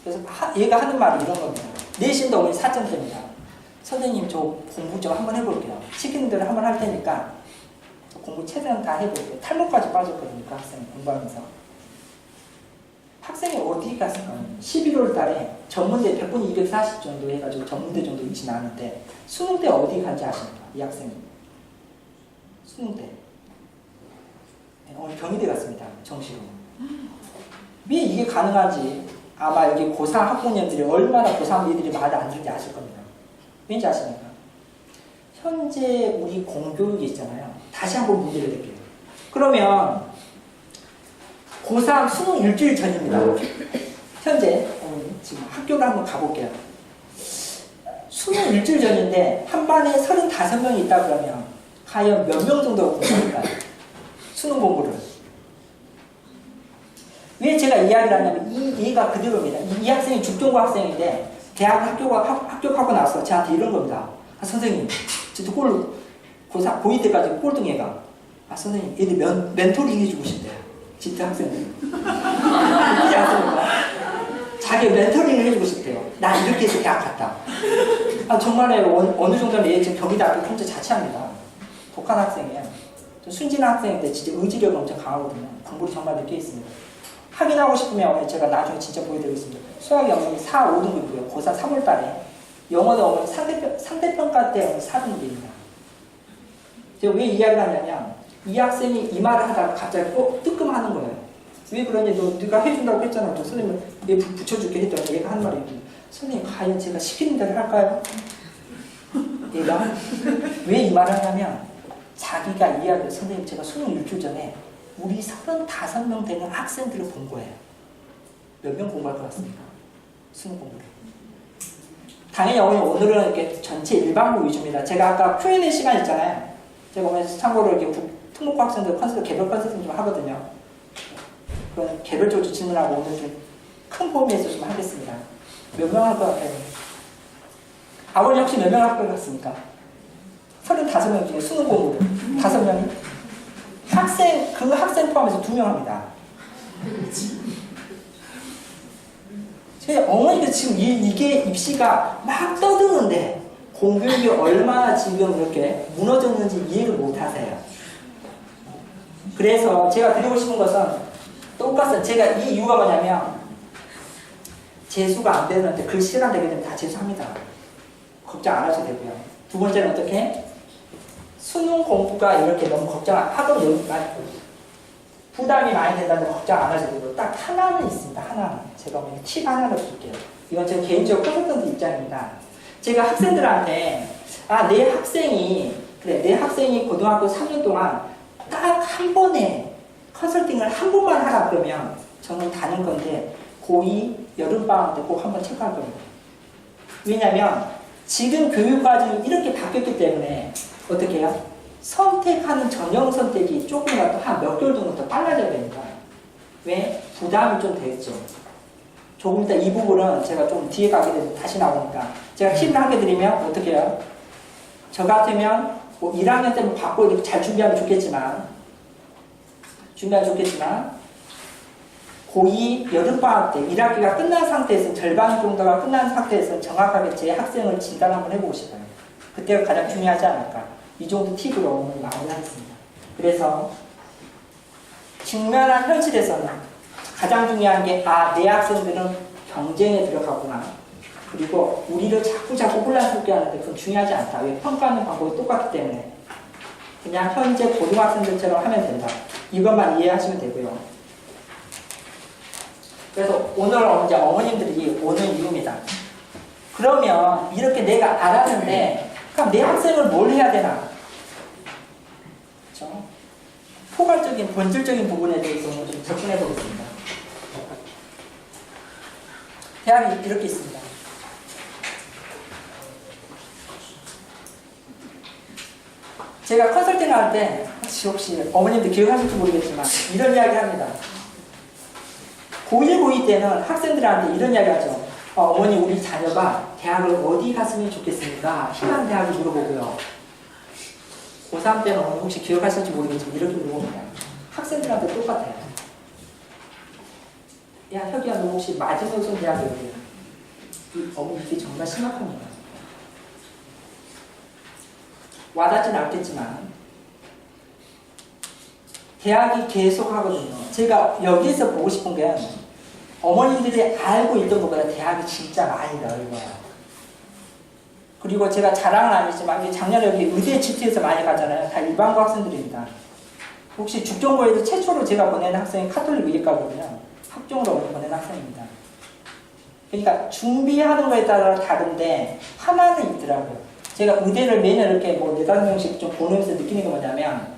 그래서 얘가 하는 말이 이런 겁니다. 내신도 어머니 4점대입니다. 선생님 저 공부 좀 한번 해볼게요. 시키는 대로 한번 할 테니까 공부 최대한 다 해볼게요. 탈모까지 빠졌거든요. 그 학생이 공부하면서. 학생이 어디 갔을까요? 11월 달에 전문대 100분이 240 정도 해가지고 전문대 정도 있진 않은데 수능 때 어디 간지 아십니까? 이 학생이. 수능 때. 네, 오늘 경희대 갔습니다. 정시로. 왜 이게 가능한지 아마 여기 고3 학부모님들이 얼마나 고3 애들이 말을 안 듣는지 아실 겁니다. 왠지 아십니까? 현재 우리 공교육이 있잖아요. 다시 한번 문제를 낼게요. 그러면 고3 수능 일주일 전입니다. 현재 지금 학교를 한번 가볼게요. 수능 일주일 전인데 한 반에 35명이 있다 그러면 과연 몇 명 정도 공부할까요? 수능 공부를. 왜 제가 이야기를 하냐면 이 얘가 그대로입니다. 이 학생이 죽전고 학생인데 대학 합격하고 나서 저한테 이런 겁니다. 아, 선생님, 저도 고2 때까지 꼴등해가. 아, 선생님, 얘들 멘토링 해주고 싶대요. 진짜 학생들. 그렇지 않습니까? 자기 멘토링을 해주고 싶대요. 나 이렇게 해서 대학 갔다. 아, 정말 어느 정도는 얘 지금 경기대학교 현재 자취합니다. 독한 학생이에요. 순진한 학생인데 진짜 의지력이 엄청 강하거든요. 공부를 정말 늦게 했습니다. 확인하고 싶으면 제가 나중에 진짜 보여드리겠습니다. 수학이 어머니 4, 5등급이고요. 고4 3월달에. 영어는 어머니 상대평가 때 4등급입니다. 제가 왜 이야기를 하냐면 이 학생이 이 말을 하다가 갑자기 뜨끔하는 거예요. 왜 그러니? 네가 해준다고 했잖아. 선생님 내 붙여줄게 했더니 얘가 하는 말이 선생님 과연 제가 시키는 대로 할까요? 얘가 왜 이 말을 하냐면 자기가 이야기를 선생님 제가 수능 일주일 전에 우리 35명 되는 학생들을 본 거예요. 몇 명 공부할 것 같습니까? 수능 공부를. 당연히 오늘은 이렇게 전체 일반부 위주입니다. 제가 아까 Q&A 시간 있잖아요. 제가 오늘 참고로 이렇게 특목고 학생들 개별 컨설팅 좀 하거든요. 그건 개별적으로 질문하고 오늘 좀 큰 범위에서 좀 하겠습니다. 몇 명 할 것 같아요? 아버님 혹시 몇 명 할 것 같습니까? 35명 중에 수능 공부를 5명이? 그 학생 포함해서 2명 합니다. 제 어머니가 지금 이게 입시가 막 떠드는데 공교육이 얼마나 지금 이렇게 무너졌는지 이해를 못 하세요. 그래서 제가 드리고 싶은 것은 똑같아요. 제가 이 이유가 뭐냐면 재수가 안 되는데 글 시간 되게 되면 다 재수합니다. 걱정 안 하셔도 되고요. 두 번째는 어떻게? 수능 공부가 이렇게 너무 학업 여유 많이 부담이 많이 된다는 걱정 안 하셔도 되고 딱 하나는 있습니다. 하나는. 제가 오늘 팁 하나를 줄게요. 이건 제 개인적 컨설턴트 입장입니다. 제가 학생들한테 내 학생이 고등학교 3년 동안 딱 한 번에 컨설팅을 한 번만 하라 그러면 저는 다는 건데 고2 여름방학 때 꼭 한번 체크할 겁니다. 왜냐면 지금 교육과정이 이렇게 바뀌었기 때문에 어떻게 해요? 선택하는 전형 선택이 조금이라도 한 몇 개월 정도 더 빨라져야 됩니다. 왜? 부담이 좀 되겠죠. 조금 이따 이 부분은 제가 좀 뒤에 가게 되면 다시 나오니까 제가 팁을 한 개 드리면 어떻게 해요? 저 같으면 뭐 1학년 때는 받고 이렇게 잘 준비하면 좋겠지만 고2 여름방학 때 1학기가 끝난 상태에서 절반 정도가 끝난 상태에서 정확하게 제 학생을 진단 한번 해보고 싶어요. 그때가 가장 중요하지 않을까. 이 정도 팁으로 오늘 마무리하겠습니다. 그래서 직면한 현실에서는 가장 중요한 게 내 학생들은 경쟁에 들어가구나. 그리고 우리를 자꾸 혼란스럽게 하는데 그건 중요하지 않다. 왜? 평가하는 방법이 똑같기 때문에. 그냥 현재 고등학생들처럼 하면 된다. 이것만 이해하시면 되고요. 그래서 오늘 이제 어머님들이 오는 이유입니다. 그러면 이렇게 내가 알았는데 그럼 내 학생을 뭘 해야 되나? 그렇죠? 포괄적인 본질적인 부분에 대해서 좀 접근해 보겠습니다. 대학이 이렇게 있습니다. 제가 컨설팅 할 때 혹시 어머님들 기억하실지 모르겠지만 이런 이야기 합니다. 고1, 고2 때는 학생들한테 이런 이야기 하죠. 어머니 우리 자녀가 대학을 어디 갔으면 좋겠습니까? 희망 대학을 물어보고요. 고3 때는 어머니 혹시 기억하실지 모르겠지만 이렇게 물어봅니다. 학생들한테 똑같아요. 야 혁이야 너 혹시 마지노선 대학이 어디야? 어머니 이게 정말 심각합니다. 와닿진 않겠지만 대학이 계속 하거든요. 제가 여기에서 보고 싶은 게 어머님들이 알고 있던 것보다 대학이 진짜 많이 넓어요. 그리고 제가 자랑은 아니지만 작년에 여기 의대 GT에서 많이 가잖아요. 다 일반고 학생들입니다. 혹시 죽전고에도 최초로 제가 보낸 학생이 카톨릭 의예과거든요. 학종으로 보낸 학생입니다. 그러니까 준비하는 거에 따라 다른데 하나는 있더라고요. 제가 의대를 매년 이렇게 뭐 4-5명씩 좀 보내면서 느끼는 게 뭐냐면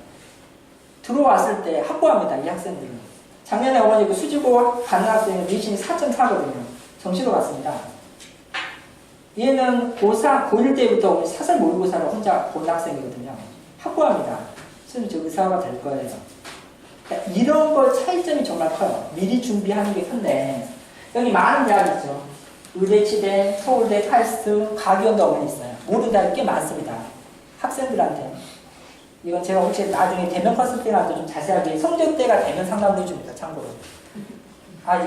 들어왔을 때 확고합니다. 이 학생들은. 작년에 어머니 그 수지고 가는 학생은 내신이 4.4거든요. 정시로 갔습니다. 얘는 고4, 고1 때부터 사설 모의고사를 혼자 본 학생이거든요. 확고합니다. 선생님 저 의사가 될 거예요. 그러니까 이런 거 차이점이 정말 커요. 미리 준비하는 게 큰데 여기 많은 대학이 있죠. 의대, 치대, 서울대, 칼스트, 가기원도 어머니 있어요. 모든 대학이 꽤 많습니다. 학생들한테. 이건 제가 혹시 나중에 대면 컨설팅한테 좀 자세하게 성적대가 되면 상담도 해줍니다. 참고로.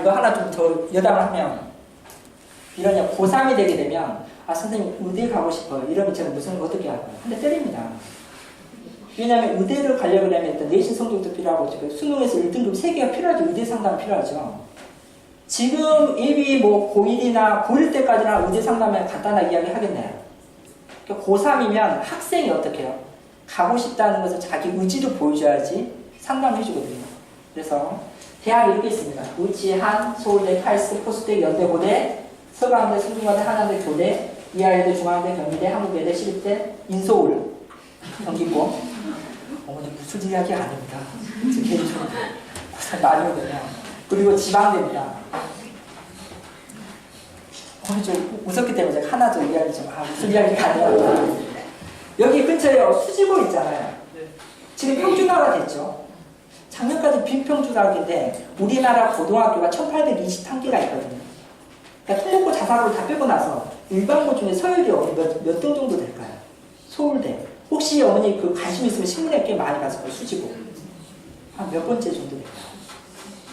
이거 하나 좀 더 여담을 하면 이러냐 고3이 되게 되면 선생님 의대 가고 싶어요. 이러면 제가 무슨 어떻게 할까요? 근데 때립니다. 왜냐하면 의대를 가려고 하면 일단 내신 성적도 필요하고 지금 수능에서 1등급 3개가 필요하죠. 의대 상담 필요하죠. 지금 예비 뭐 고1이나 고1 때까지나 의대 상담에 간단하게 이야기 하겠네요. 그러니까 고3이면 학생이 어떻게 해요? 가고 싶다는 것을 자기 의지로 보여줘야지 상담해 주거든요. 그래서 대학이 이렇게 있습니다. 우치한, 서울대, 칼스, 포스대, 연대, 고대, 서강대, 승중과대, 한양대, 교대, 이하여대, 중앙대, 경희대, 한국외대, 시립대, 인서울, 경기고. 어머니 무슨 이야기 아닙니다. 제 개인적으로 많이 오거든요. 그리고 지방대입니다. 어머니 좀 웃었기 때문에 제가 하나 더 이야기 좀 무슨 이야기가 아니라 여기 근처에 수지고 있잖아요. 지금 평준화가 됐죠. 작년까지 비평준화인데 우리나라 고등학교가 1821개가 있거든요. 그러니까 특목고 자사고를 다 빼고 나서 일반고 중에 서열이 몇 등 정도 될까요? 서울대. 혹시 어머니 그 관심 있으면 신문에 꽤 많이 봤을 거예요. 수지고. 한 몇 번째 정도 될까요?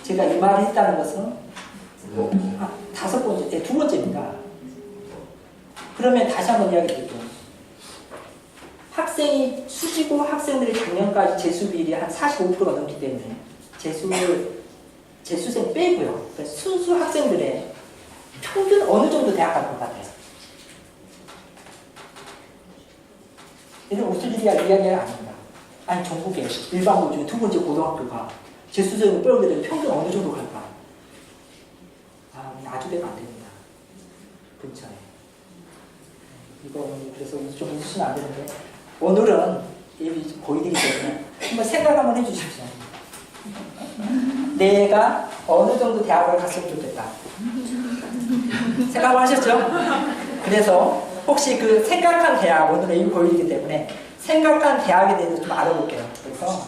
제가 이 말을 했다는 것은 5번째, 2번째입니다. 그러면 다시 한번 이야기 드릴게요. 학생이 수지고 학생들이 작년까지 재수 비율이 한 45%가 넘기 때문에 재수생 빼고요. 그러니까 순수 학생들의 평균 어느 정도 대학 갈 것 같아요. 이런 웃을 이야기가 아닙니다. 아니 전국에 일반고 중에 2번째 고등학교가 재수생을 빼오게 되면 평균 어느 정도 갈까? 아주 되면 안 됩니다. 근처에. 이거 그래서 좀 웃으시면 안 되는데 오늘은 예비 고일이기 때문에 한번 생각 한번 해주십시오. 내가 어느 정도 대학을 갔으면 좋겠다. 생각을 하셨죠? 그래서 혹시 그 생각한 대학, 오늘은 예비 고일이기 때문에 생각한 대학에 대해서 좀 알아볼게요. 그래서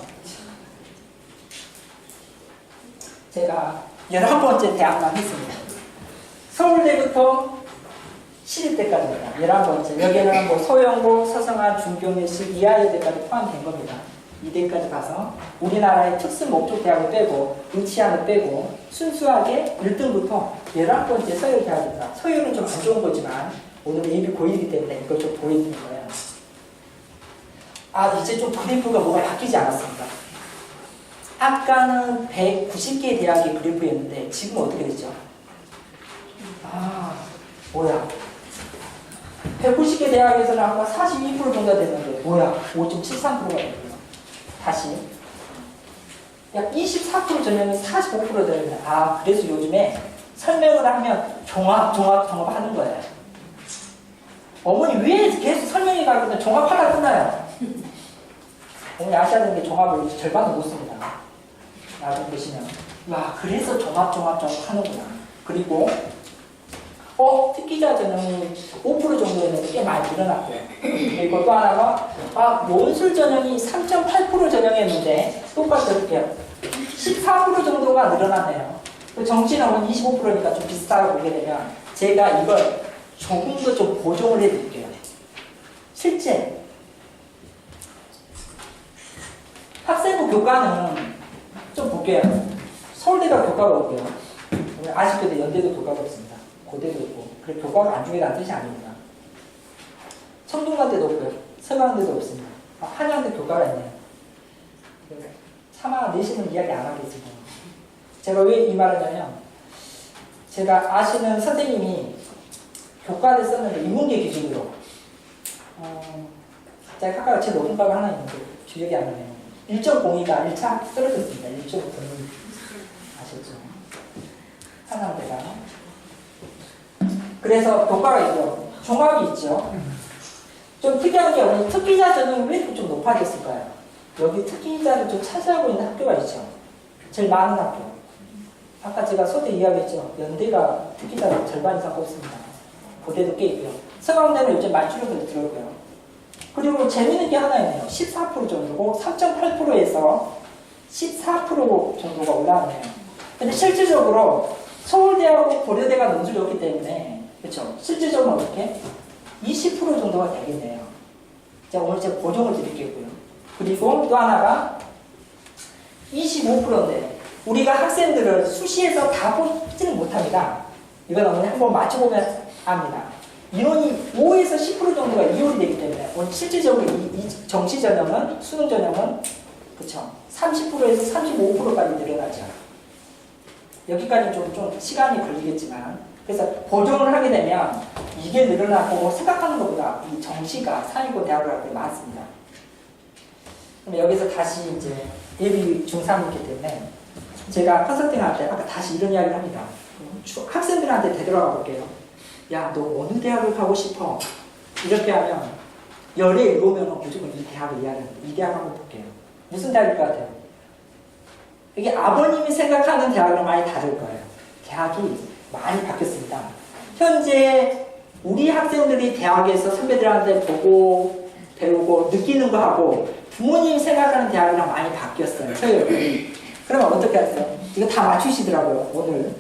제가 11번째 대학만 했습니다. 서울대부터 시립대까지입니다. 11번째. 여기는 뭐 소영고, 서성한, 중경외시, 이하여대까지 포함된 겁니다. 2대까지 가서 우리나라의 특수 목적 대학을 빼고 의치안을 빼고 순수하게 1등부터 11번째 서열대학입니다. 서열은 좀 안 좋은 거지만 오늘 예비 고1이기 때문에 이걸 좀 보여드린 거예요. 이제 좀 그래프가 뭐가 바뀌지 않았습니다. 아까는 190개의 대학의 그래프였는데 지금 어떻게 됐죠? 뭐야. 190개 대학에서는 아까 42% 정도 됐는데 뭐야 5.73%가 됐고요. 다시 약 24% 전형이 45% 되는 아 그래서 요즘에 설명을 하면 종합 하는 거예요. 어머니 왜 계속 설명이 가거든 종합하다 끝나요. 어머니 아셔야 되는 게 종합을 절반은 못 씁니다. 나중에 보시면 와 그래서 종합 하는구나. 그리고 특기자 전형이 5% 정도였는데 꽤 많이 늘어났고요. 그리고 또 하나가 논술 전형이 3.8% 전형이었는데 똑같이 이렇게 14% 정도가 늘어났네요. 정신학은 25%니까 좀 비슷하게 보게 되면 제가 이걸 조금 더 좀 보정을 해드릴게요. 실제 학생부 교과는 좀 볼게요. 서울대가 교과가 없고요. 아쉽게도 연대도 교과가 없습니다. 고대도 없고 그래 교과가 안 중요하다는 뜻이 아닙니다. 청동관대도 없고요. 서강대도 없습니다. 한양대 교과가 있네요. 차마 내신은 이야기 안 하겠습니다. 제가 왜 이 말을 하냐면 제가 아시는 선생님이 교과를 썼는데 인문계 기준으로 제가 학과가 제일 높은 과가 하나 있는데 기억이 안 나네요. 1.02가 1차 떨어졌습니다. 1.5는 아셨죠? 한양대가 그래서 교과가 있죠. 종합이 있죠. 좀 특이한 게 우리 특기자 전형이 왜 이렇게 좀 높아졌을까요? 여기 특기자를 좀 차지하고 있는 학교가 있죠. 제일 많은 학교. 아까 제가 소대 이야기했죠. 연대가 특기자를 절반 이상 뽑습니다. 고대도 꽤 있고요. 서강대는 요즘 많이 줄어들었고요. 그리고 재미있는 게 하나 있네요. 14% 정도고 3.8%에서 14% 정도가 올라왔네요. 근데 실질적으로 서울대하고 고려대가 논술이었기 때문에 그렇죠. 실질적으로 어떻게? 20% 정도가 되겠네요. 자, 오늘 제가 보정을 드릴게요. 그리고 또 하나가 25%인데 우리가 학생들을 수시에서 다 뽑지는 못합니다. 이건 오늘 한번 맞춰보면 압니다. 인원이 5에서 10% 정도가 이용이 되기 때문에 오늘 실질적으로 이 정시 전형은 수능 전형은 그렇죠. 30%에서 35%까지 늘어나죠. 여기까지 좀 시간이 걸리겠지만 그래서 보정을 하게 되면 이게 늘어나고 생각하는 것보다 이 정시가 상위권 대학을 할 때 많습니다. 그럼 여기서 다시 이제 예비 중3이기 때문에 제가 컨설팅할 때 아까 다시 이런 이야기를 합니다. 학생들한테 되돌아가 볼게요. 야, 너 어느 대학을 가고 싶어? 이렇게 하면 열에 일곱명은 무조건 이 대학을 이야기합니다. 이 대학 한번 볼게요. 무슨 대학일 것 같아요? 이게 아버님이 생각하는 대학을 많이 다를 거예요. 대학이 많이 바뀌었습니다. 현재 우리 학생들이 대학에서 선배들한테 보고 배우고 느끼는 거하고 부모님이 생각하는 대학이랑 많이 바뀌었어요. 그러면 어떻게 하세요? 이거 다 맞추시더라고요. 오늘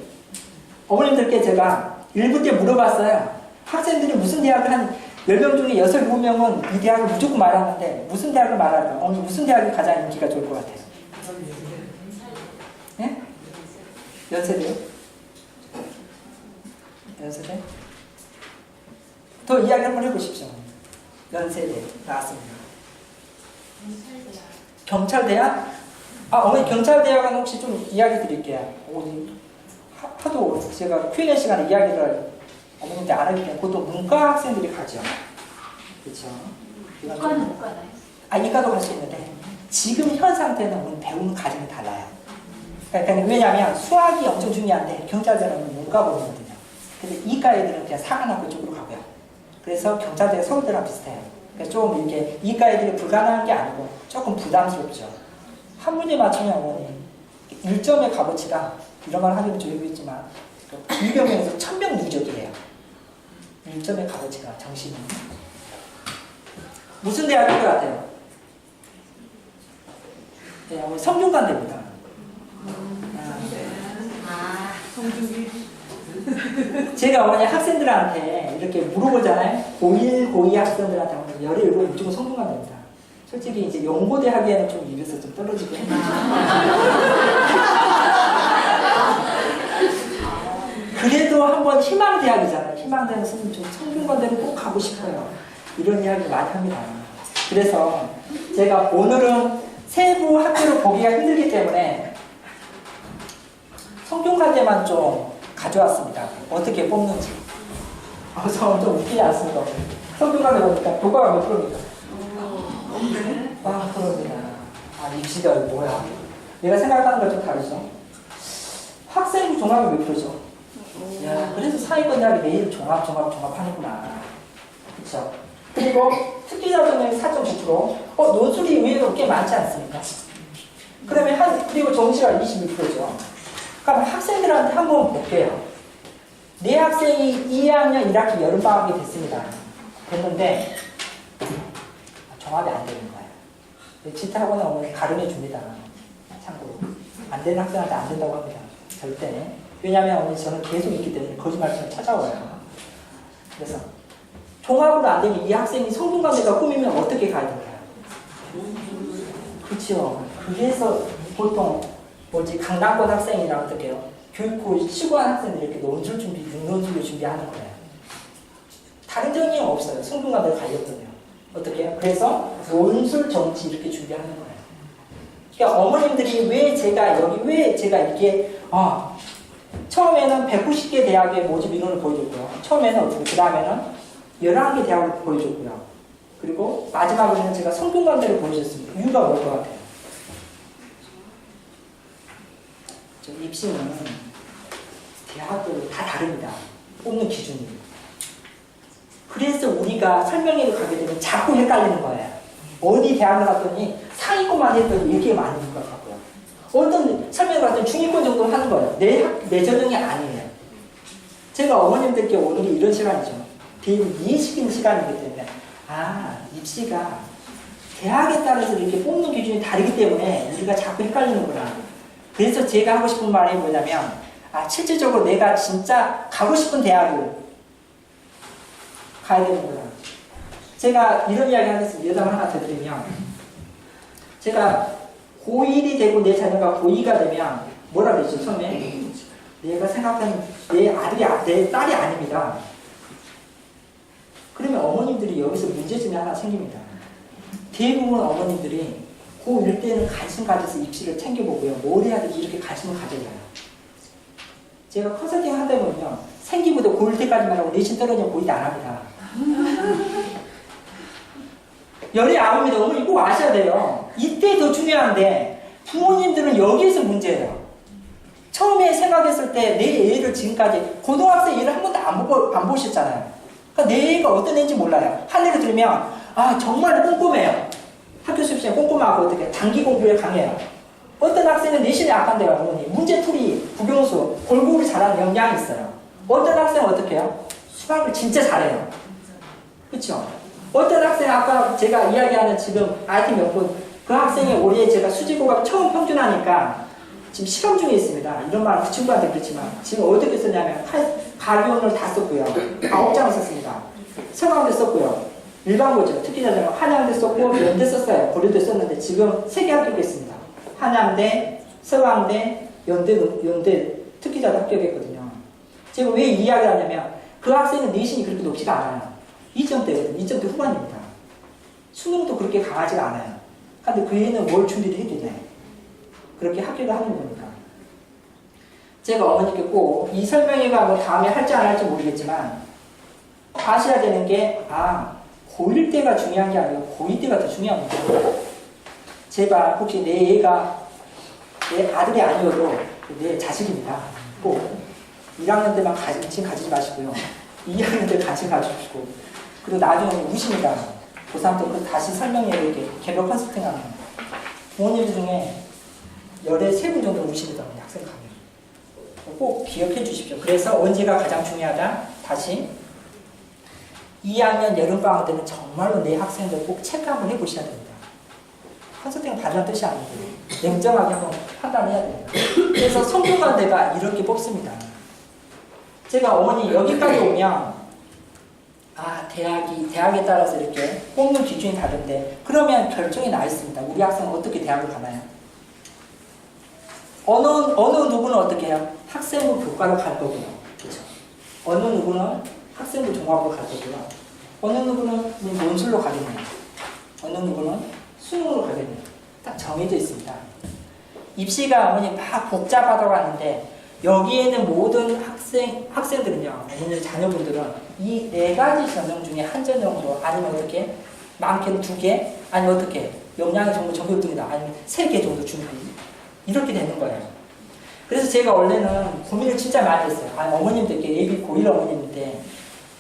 어머님들께 제가 1부 때 물어봤어요. 학생들이 무슨 대학을 한 10명 중에 6, 7명은 이 대학을 무조건 말하는데 무슨 대학을 말할까? 어머니 무슨 대학이 가장 인기가 좋을 것 같아요? 네? 연세대요? 연세대? 더 이야기 한번 해보십시오. 연세대 나왔습니다. 경찰대학? 어머니 경찰대학은 혹시 좀 이야기 드릴게요. 하도 제가 Q&A 시간에 이야기를 어머님한테 안 하기 때문에 그것도 문과 학생들이 가죠. 그렇죠? 이과는 못 가나요? 이과도 갈 수 있는데 지금 현 상태는 우리 배우는 과정이 달라요. 그러니까 왜냐하면 수학이 엄청 중요한데 경찰대는 문과 보거든요. 근데 이과 애들은 그냥 사관학교 쪽으로 가고요. 그래서 경찰대가 서울대랑 비슷해요. 그러니까 좀 이렇게 이과 애들이 불가능한 게 아니고 조금 부담스럽죠. 한 문제 맞추면 어머니 1점의 값어치가 이런 말 하기는 좀 있지만 200명에서 1000명 누적이에요. 1점의 값어치가 정신이 무슨 대학일 것 같아요? 네, 성균관대입니다. 성준이. 제가 어머니 학생들한테 이렇게 물어보잖아요. 고1, 고2 학생들한테 하면 열에 일곱 무조건 성균관대입니다. 솔직히 이제 연고대 하기에는 좀 입에서 좀 떨어지고 그래도 한번 희망대학이잖아요. 희망대는 좀 성균관대는 꼭 가고 싶어요. 이런 이야기 많이 합니다. 그래서 제가 오늘은 세부 학교를 보기가 힘들기 때문에 성균관대만 좀 가져왔습니다. 어떻게 뽑는지. 좀 웃기지 않습니까? 성균관대 보니까 교과가 몇 프로입니까? 없네. 아, 그럽니다. 아, 입시가 뭐야. 내가 생각하는 거 좀 다르죠? 학생부 종합이 몇 프로죠? 야, 그래서 사회권역이 매일 종합하는구나. 그쵸? 그리고 특기자 전형이 4.9%. 논술이 의외로 꽤 많지 않습니까? 그러면 그리고 정시가 22%죠. 그럼 학생들한테 한번 볼게요. 내 학생이 2학년 1학기 여름방학이 됐습니다. 됐는데, 종합이 안 되는 거예요. 지타학원에 오면 가름해 줍니다. 참고로. 안 되는 학생한테 안 된다고 합니다. 절대. 왜냐하면 저는 계속 있기 때문에 거짓말처럼 찾아와요. 그래서 종합으로 안 되면 이 학생이 성균관대가 꾸미면 어떻게 가야 될까요? 그렇죠. 그래서 보통 강남권 학생이랑 어떻게 해요? 교육고 치고한 학생들이 이렇게 논술 준비, 육논술을 준비하는 거예요. 다른 정의는 없어요. 성균관대가 갈렸거든요. 어떻게 해요? 그래서 논술 정치 이렇게 준비하는 거예요. 그러니까 어머님들이 왜 제가 이게 처음에는 190개 대학의 모집 인원을 보여줬고요. 처음에는 어떻게, 그 다음에는 11개 대학을 보여줬고요. 그리고 마지막으로는 제가 성균관대를 보여줬습니다. 이유가 뭘 것 같아요? 저 입시는 대학별로 다 다릅니다. 뽑는 기준이. 그래서 우리가 설명회를 가게 되면 자꾸 헷갈리는 거예요. 어디 대학을 갔더니 상위권만 해도 이렇게 많은 것 같고요. 어떤 설명회 갔더니 중위권 정도 하는 거예요. 내 전형이 아니에요. 제가 어머님들께 오늘이 이런 시간이죠. 대입을 이해시키는 시간이기 때문에 입시가 대학에 따라서 이렇게 뽑는 기준이 다르기 때문에 우리가 자꾸 헷갈리는구나. 그래서 제가 하고 싶은 말이 뭐냐면 실질적으로 내가 진짜 가고 싶은 대학을 가야 되는구나. 제가 이런 이야기 하겠습니다. 여담을 하나 더 드리면 제가 고1이 되고 내 자녀가 고2가 되면 뭐라 그랬죠? 처음에 내가 생각하는 내 딸이 아닙니다. 그러면 어머님들이 여기서 문제점이 하나 생깁니다. 대부분 어머님들이 고1 때는 관심 가져서 입시를 챙겨보고요. 뭘 해야 될지 이렇게 관심을 가져요. 제가 컨설팅 한다 보면요. 생기부터 고1 때까지만 하고 내신 떨어지면 고2도 안 합니다. 열이 아닙니다. 어머니 꼭 아셔야 돼요. 이때 더 중요한데 부모님들은 여기에서 문제예요. 처음에 생각했을 때 내 애를 지금까지 고등학생 애를 한 번도 안 보셨잖아요. 그러니까 내 애가 어떤 애인지 몰라요. 한 애를 들으면 정말 꼼꼼해요. 학교 수업 시간에 꼼꼼하고 어떻게 단기 공부에 강해요. 어떤 학생은 내신이 약한데요. 어머니 문제풀이, 국영수 골고루 잘하는 역량이 있어요. 어떤 학생은 어떻게 해요? 수학을 진짜 잘해요. 그렇죠? 어떤 학생 아까 제가 이야기하는 지금 IT 명분 그 학생이 올해 제가 수지고가 처음 평준하니까 지금 실험 중에 있습니다. 이런 말은 그 친구한테 그렇지만 지금 어떻게 썼냐면 가교원을 다 썼고요. 9장을 썼습니다. 서강대 썼고요. 일반고죠. 특기자전형 한양대 썼고 연대 썼어요. 고려대 썼는데 지금 3개 합격했습니다. 한양대, 서강대, 연대 특기자도 합격했거든요. 제가 왜 이 이야기를 하냐면 그 학생은 내신이 그렇게 높지가 않아요. 2점대거든요. 2점대 후반입니다. 수능도 그렇게 강하지가 않아요. 근데 그 애는 뭘 준비를 해주네. 그렇게 합격을 하는 겁니다. 제가 어머니께 꼭 이 설명회가 뭐 다음에 할지 안 할지 모르겠지만 아셔야 되는 게 고1 때가 중요한 게 아니고 고2 때가 더 중요합니다. 제발 혹시 내 애가 내 아들이 아니어도 내 자식입니다. 꼭 1학년 때만 관심 가지지 마시고요. 2학년 때 관심 가지시고 그리고 나중에 우십니다. 고3 때 다시 설명회를 이렇게 개별 컨설팅하는 부모님들 중에 열에 3분 정도 우십니다. 학생 가면. 꼭 기억해 주십시오. 그래서 언제가 가장 중요하다? 다시 2학년 여름방학 때는 정말로 내 학생들 꼭 체크 한번 해보셔야 됩니다. 컨설팅은 받는 뜻이 아니고 냉정하게 한번 판단해야 됩니다. 그래서 성균관대가 이렇게 뽑습니다. 제가 어머니 여기까지 오면 대학에 따라서 이렇게 뽑는 기준이 다른데 그러면 결정이 나 있습니다. 우리 학생은 어떻게 대학을 가나요? 어느 누구는 어떻게 해요? 학생부 교과로 갈 거고요. 그렇죠? 어느 누구는 학생부 종합으로 갈 거고요. 어느 누구는 논술로 가겠네요. 어느 누구는 수능으로 가겠네요. 딱 정해져 있습니다. 입시가 어머니 막 복잡하다고 하는데 여기에 있는 모든 학생들은요, 오늘 자녀분들은 이 4가지 전형 중에 한 전형으로 아니면 어떻게 많게는 2개 아니면 어떻게 역량이 정말 정교등이다 아니면 3개 정도 준비 이렇게 되는 거예요. 그래서 제가 원래는 고민을 진짜 많이 했어요. 아니, 어머님들께 예비 고1 어머님인데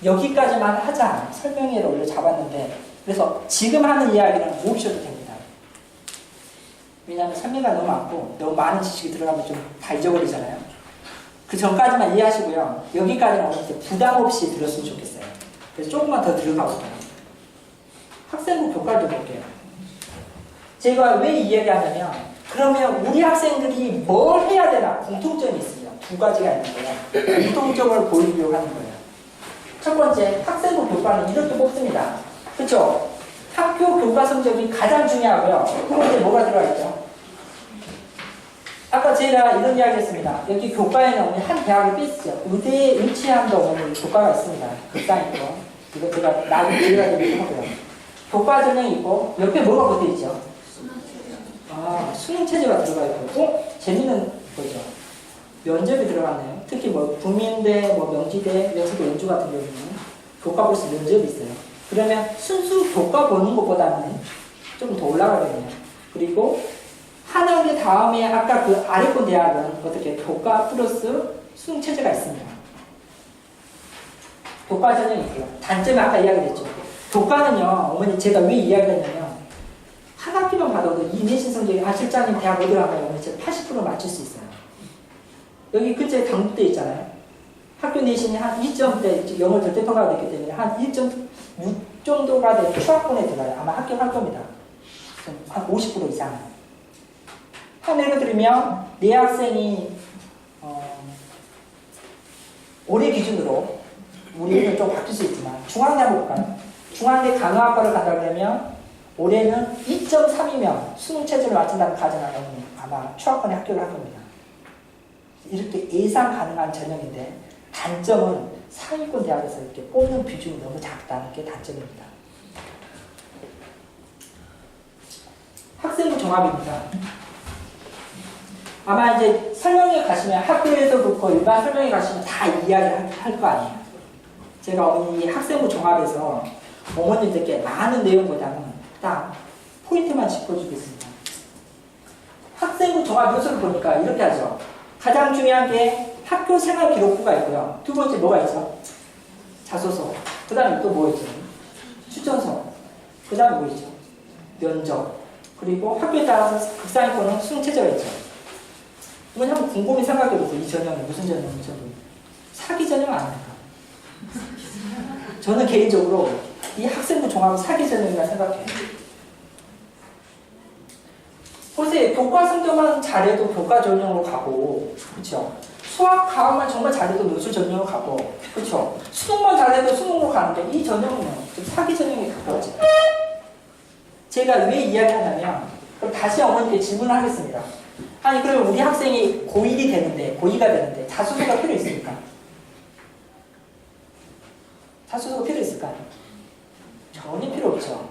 여기까지만 하자 설명회를 원래 잡았는데 그래서 지금 하는 이야기는 못 오셔도 됩니다. 왜냐하면 설명가 너무 많고 너무 많은 지식이 들어가면 좀 다 잊어버리잖아요. 그 전까지만 이해하시고요. 여기까지는 어머니한테 부담 없이 들었으면 좋겠어요. 그래서 조금만 더 들어가볼게요. 학생부 교과를 좀 볼게요. 제가 왜 이 얘기하냐면 그러면 우리 학생들이 뭘 해야 되나 공통점이 있습니다. 2가지가 있는데요. 공통점을 보이려고 하는 거예요. 첫 번째, 학생부 교과는 이렇게 뽑습니다. 그렇죠? 학교 교과 성적이 가장 중요하고요. 두 번째 뭐가 들어가 있죠? 아까 제가 이런 이야기 했습니다. 여기 교과에는 한 대학을 뺐죠. 의대에 일치한도 어머니 교과가 있습니다. 극상이고. 이거 제가 나중에 들어가야 되기도 하고요. 교과 전형이 있고, 옆에 뭐가 붙어 있죠? 아, 수능 체제가 들어가 있고, 재밌는 거죠. 면접이 들어갔네요. 특히 뭐, 국민대, 뭐, 명지대, 명수대, 연주 같은 경우는 교과 볼 수 면접이 있어요. 그러면 순수 교과 보는 것보다는 좀 더 올라가거든요. 그리고 한 학기 다음에 아까 그 아래권 대학은 어떻게 교과 플러스 수능 체제가 있습니다. 교과 전형이 있고요. 단점이 아까 이야기했죠. 교과는요, 어머니 제가 왜 이야기했냐면 한 학기만 받아도 이 내신 성적이 실장님 대학 어디 가면 어머니 제가 80% 맞출 수 있어요. 여기 근처에 당국대 있잖아요. 학교 내신이 한 2점대 영어 절대평가가 됐기 때문에 한 1.6 정도가 되는 추학군에 들어가요. 아마 합격할 겁니다. 한 50% 이상. 한 예를 들면 내 학생이 올해 기준으로 우리는 좀 바뀔 수 있지만 중앙대 한번 볼까요? 중앙대 간호학과를 간다 그러면 올해는 2.3이면 수능 체제를 맞춘다는 가정하면 아마 추학군에 합격을 할 겁니다. 이렇게 예상 가능한 전형인데 단점은 상위권 대학에서 이렇게 뽑는 비중이 너무 작다는 게 단점입니다. 학생부 종합입니다. 아마 이제 설명회 가시면 학교에서 그렇고 일반 설명회 가시면 다 이야기를 할 거 아니에요. 제가 어머니 학생부 종합에서 어머님들께 많은 내용보다는 딱 포인트만 짚어주겠습니다. 학생부 종합 요소를 보니까 이렇게 하죠. 가장 중요한 게 학교 생활 기록부가 있고요. 두 번째 뭐가 있죠? 자소서. 그 다음에 또 뭐 있죠? 추천서. 그 다음에 뭐 있죠? 면접. 그리고 학교에 따라서 극상위권은 수능 체제가 있죠. 이건 한번 곰곰이 생각해보세요. 이 전형이 무슨 전형인지. 사기 전형 아닙니까? 저는 개인적으로 이 학생부 종합은 사기 전형이라 생각해요. 보세요. 교과 성적만 잘해도 교과 전형으로 가고, 그렇죠? 수학, 과학만 정말 잘해도 논술 전형으로 가고, 그렇죠? 수능만 잘해도 수능으로 가는데 이 전형은 좀 사기 전형에 가까워지. 제가 왜 이야기하냐면, 그럼 다시 어머니께 질문을 하겠습니다. 아니 그러면 우리 학생이 고1이 되는데, 고2가 되는데 자소서가 필요 있습니까? 자소서가 필요 있을까요? 전혀 필요 없죠.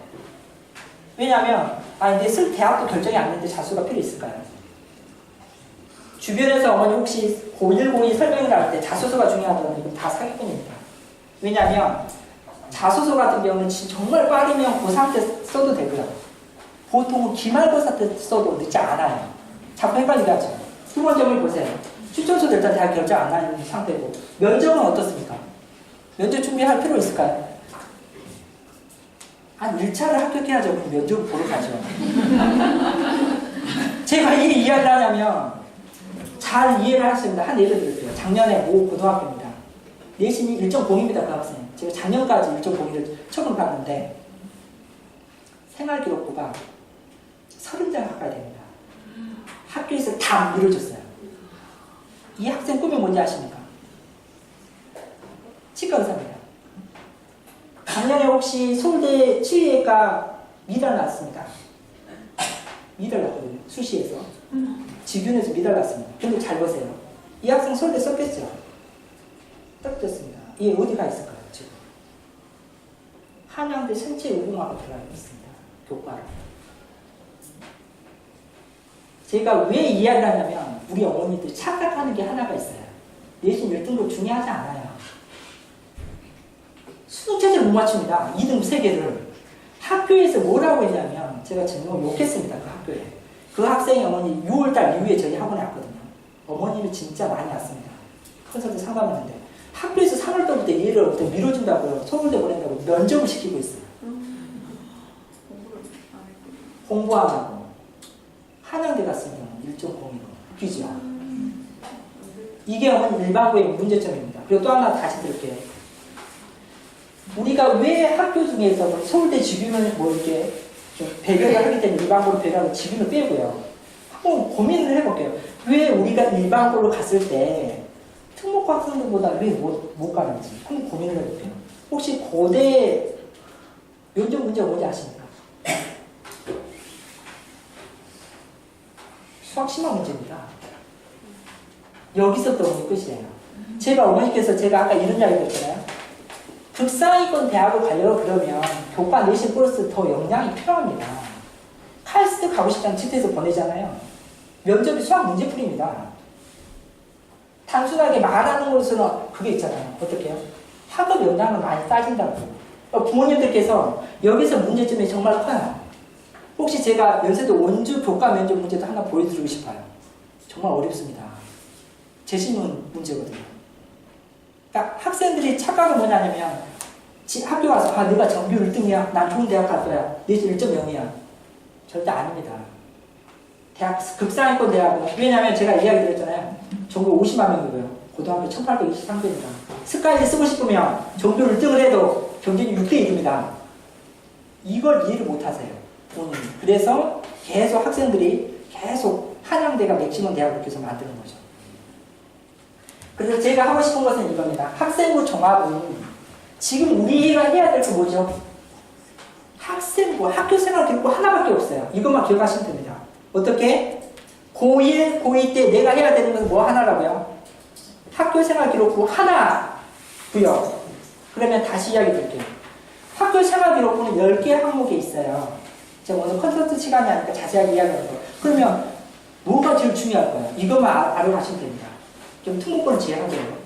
왜냐하면 아니 내 쓸 대학도 결정이 안 됐는데 자소서가 필요 있을까요? 주변에서 어머니 혹시 고1, 고2 설명을 할 때 자소서가 중요하다면 이건 다 사기꾼입니다. 왜냐하면 자소서 같은 경우는 정말 빠르면 고3 때 써도 되고요. 보통은 기말고사 때 써도 늦지 않아요. 자꾸 헷갈리게 하죠. 두 번째 점을 보세요. 추천서도 일단 대학 결정 안 하는 상태고 면접은 어떻습니까? 면접 준비할 필요 있을까요? 한 1차를 합격해야죠. 그럼 면접을 보러 가죠. 제가 이 이야기를 하냐면 잘 이해를 할 수 있는데 한 예를 들게요. 작년에 모 고등학교입니다. 내신이 1.0입니다. 그 학생. 제가 작년까지 1.0을 처음 봤는데 생활기록부가 30장 가까이 됩니다. 학교에서 다 밀어줬어요. 이 학생 꿈이 뭔지 아십니까? 치과 의사입니다. 작년에 혹시 서울대 치의가 미달 났습니다. 미달 났거든요. 수시에서. 직윤에서 미달 났습니다. 근데 잘 보세요. 이 학생 서울대 썼겠죠? 떨어졌습니다. 이게 어디가 있을까요? 지금? 한양대 생체의공학과 들어가 있습니다. 교과를. 제가 왜 이야기를 하냐면 우리 어머니들 착각하는 게 하나가 있어요. 내신 1등급 중요하지 않아요. 수능 체제를 못 맞춥니다. 2등 3개를. 학교에서 뭐라고 했냐면 제가 정말 욕했습니다. 그 학교에. 그 학생이 어머니 6월달 이후에 저희 학원에 왔거든요. 어머니는 진짜 많이 왔습니다. 컨설트 상담하는데 학교에서 3월달부터 얘를 밀어준다고요. 서울대 보낸다고 면접을 시키고 있어요. 공부 안 하고 한양대 갔습니다. 1.01로 귀지요. 이게 어머니 일반고의 문제점입니다. 그리고 또 하나 다시 드릴게요. 우리가 왜 학교 중에서 서울대 직위면 뭐 이렇게 좀 배려를 하기 때문에 일반고로 배려하고 직위를 빼고요. 한번 고민을 해볼게요. 왜 우리가 일반고로 갔을 때 특목고 학생들보다 왜 못 가는지 한번 고민을 해볼게요. 혹시 고대 면접 문제가 뭔지 아십니까? 수학 심화 문제입니다. 여기서부터 오늘 끝이에요. 제가 어머니께서 제가 아까 이런 이야기 했잖아요. 극상위권 대학을 가려고 그러면 교과 내신 플러스 더 역량이 필요합니다. 카이스트 가고 싶다는 집에서 보내잖아요. 면접이 수학 문제풀이입니다. 단순하게 말하는 것으로는 그게 있잖아요. 어떻게 해요? 학업 역량을 많이 따진다고. 부모님들께서 여기서 문제점이 정말 커요. 혹시 제가 연세대 원주 교과 면접 문제도 하나 보여드리고 싶어요. 정말 어렵습니다. 재신문 문제거든요. 그러니까 학생들이 착각은 뭐냐면 학교 와서 아 내가 정규 1등이야. 난 좋은 대학 갈 거야. 내신 1.0이야. 절대 아닙니다. 대학 극상위권 대학은 왜냐하면 제가 이야기 드렸잖아요. 전국 50만 명이고요. 고등학교 1823개입니다. 스카이를 쓰고 싶으면 전교 1등을 해도 경쟁이 6대1입니다. 이걸 이해를 못하세요. 오늘. 그래서 계속 학생들이 계속 한양대가 맥시멈 대학을 계속 만드는 거죠. 그래서 제가 하고 싶은 것은 이겁니다. 학생부 종합은 지금 우리가 해야 될 게 뭐죠? 학생부, 학교생활 기록부 하나밖에 없어요. 이것만 기억하시면 됩니다. 어떻게? 고1, 고2 때 내가 해야 되는 건 뭐 하나라고요? 학교생활 기록부 하나고요. 그러면 다시 이야기 드릴게요. 학교생활 기록부는 10개 항목에 있어요. 제가 오늘 컨설트 시간이 아니니까 자세하게 이야기할 거예요. 그러면 뭐가 제일 중요할까요? 이것만 알아가시면 됩니다. 좀 특목고는 제외하고요.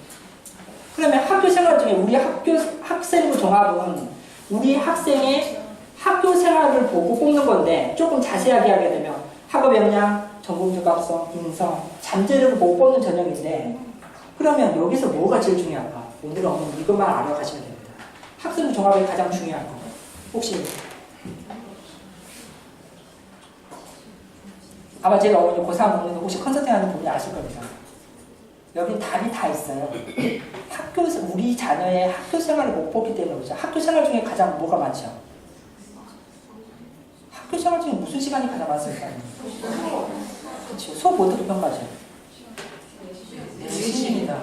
그러면 학교생활 중에 우리 학생부 종합은 우리 학생의 학교생활을 보고 뽑는 건데 조금 자세하게 하게 되면 학업 역량, 전공적합성, 인성, 잠재력을 보고 뽑는 전형인데 그러면 여기서 뭐가 제일 중요할까? 오늘은 어머니 이것만 알아가시면 됩니다. 학생부 종합의 가장 중요한 거 혹시 아마 제가 어머니 고3 먹는 혹시 컨설팅하는 분이 아실 겁니다. 여기 답이 다 있어요. 우리 자녀의 학교 생활을 못 보기 때문에 그렇죠. 학교 생활 중에 가장 뭐가 많죠? 학교 생활 중에 무슨 시간이 가장 많습니까? 그렇죠. 수업 어떻게 평가하죠? 내신입니다.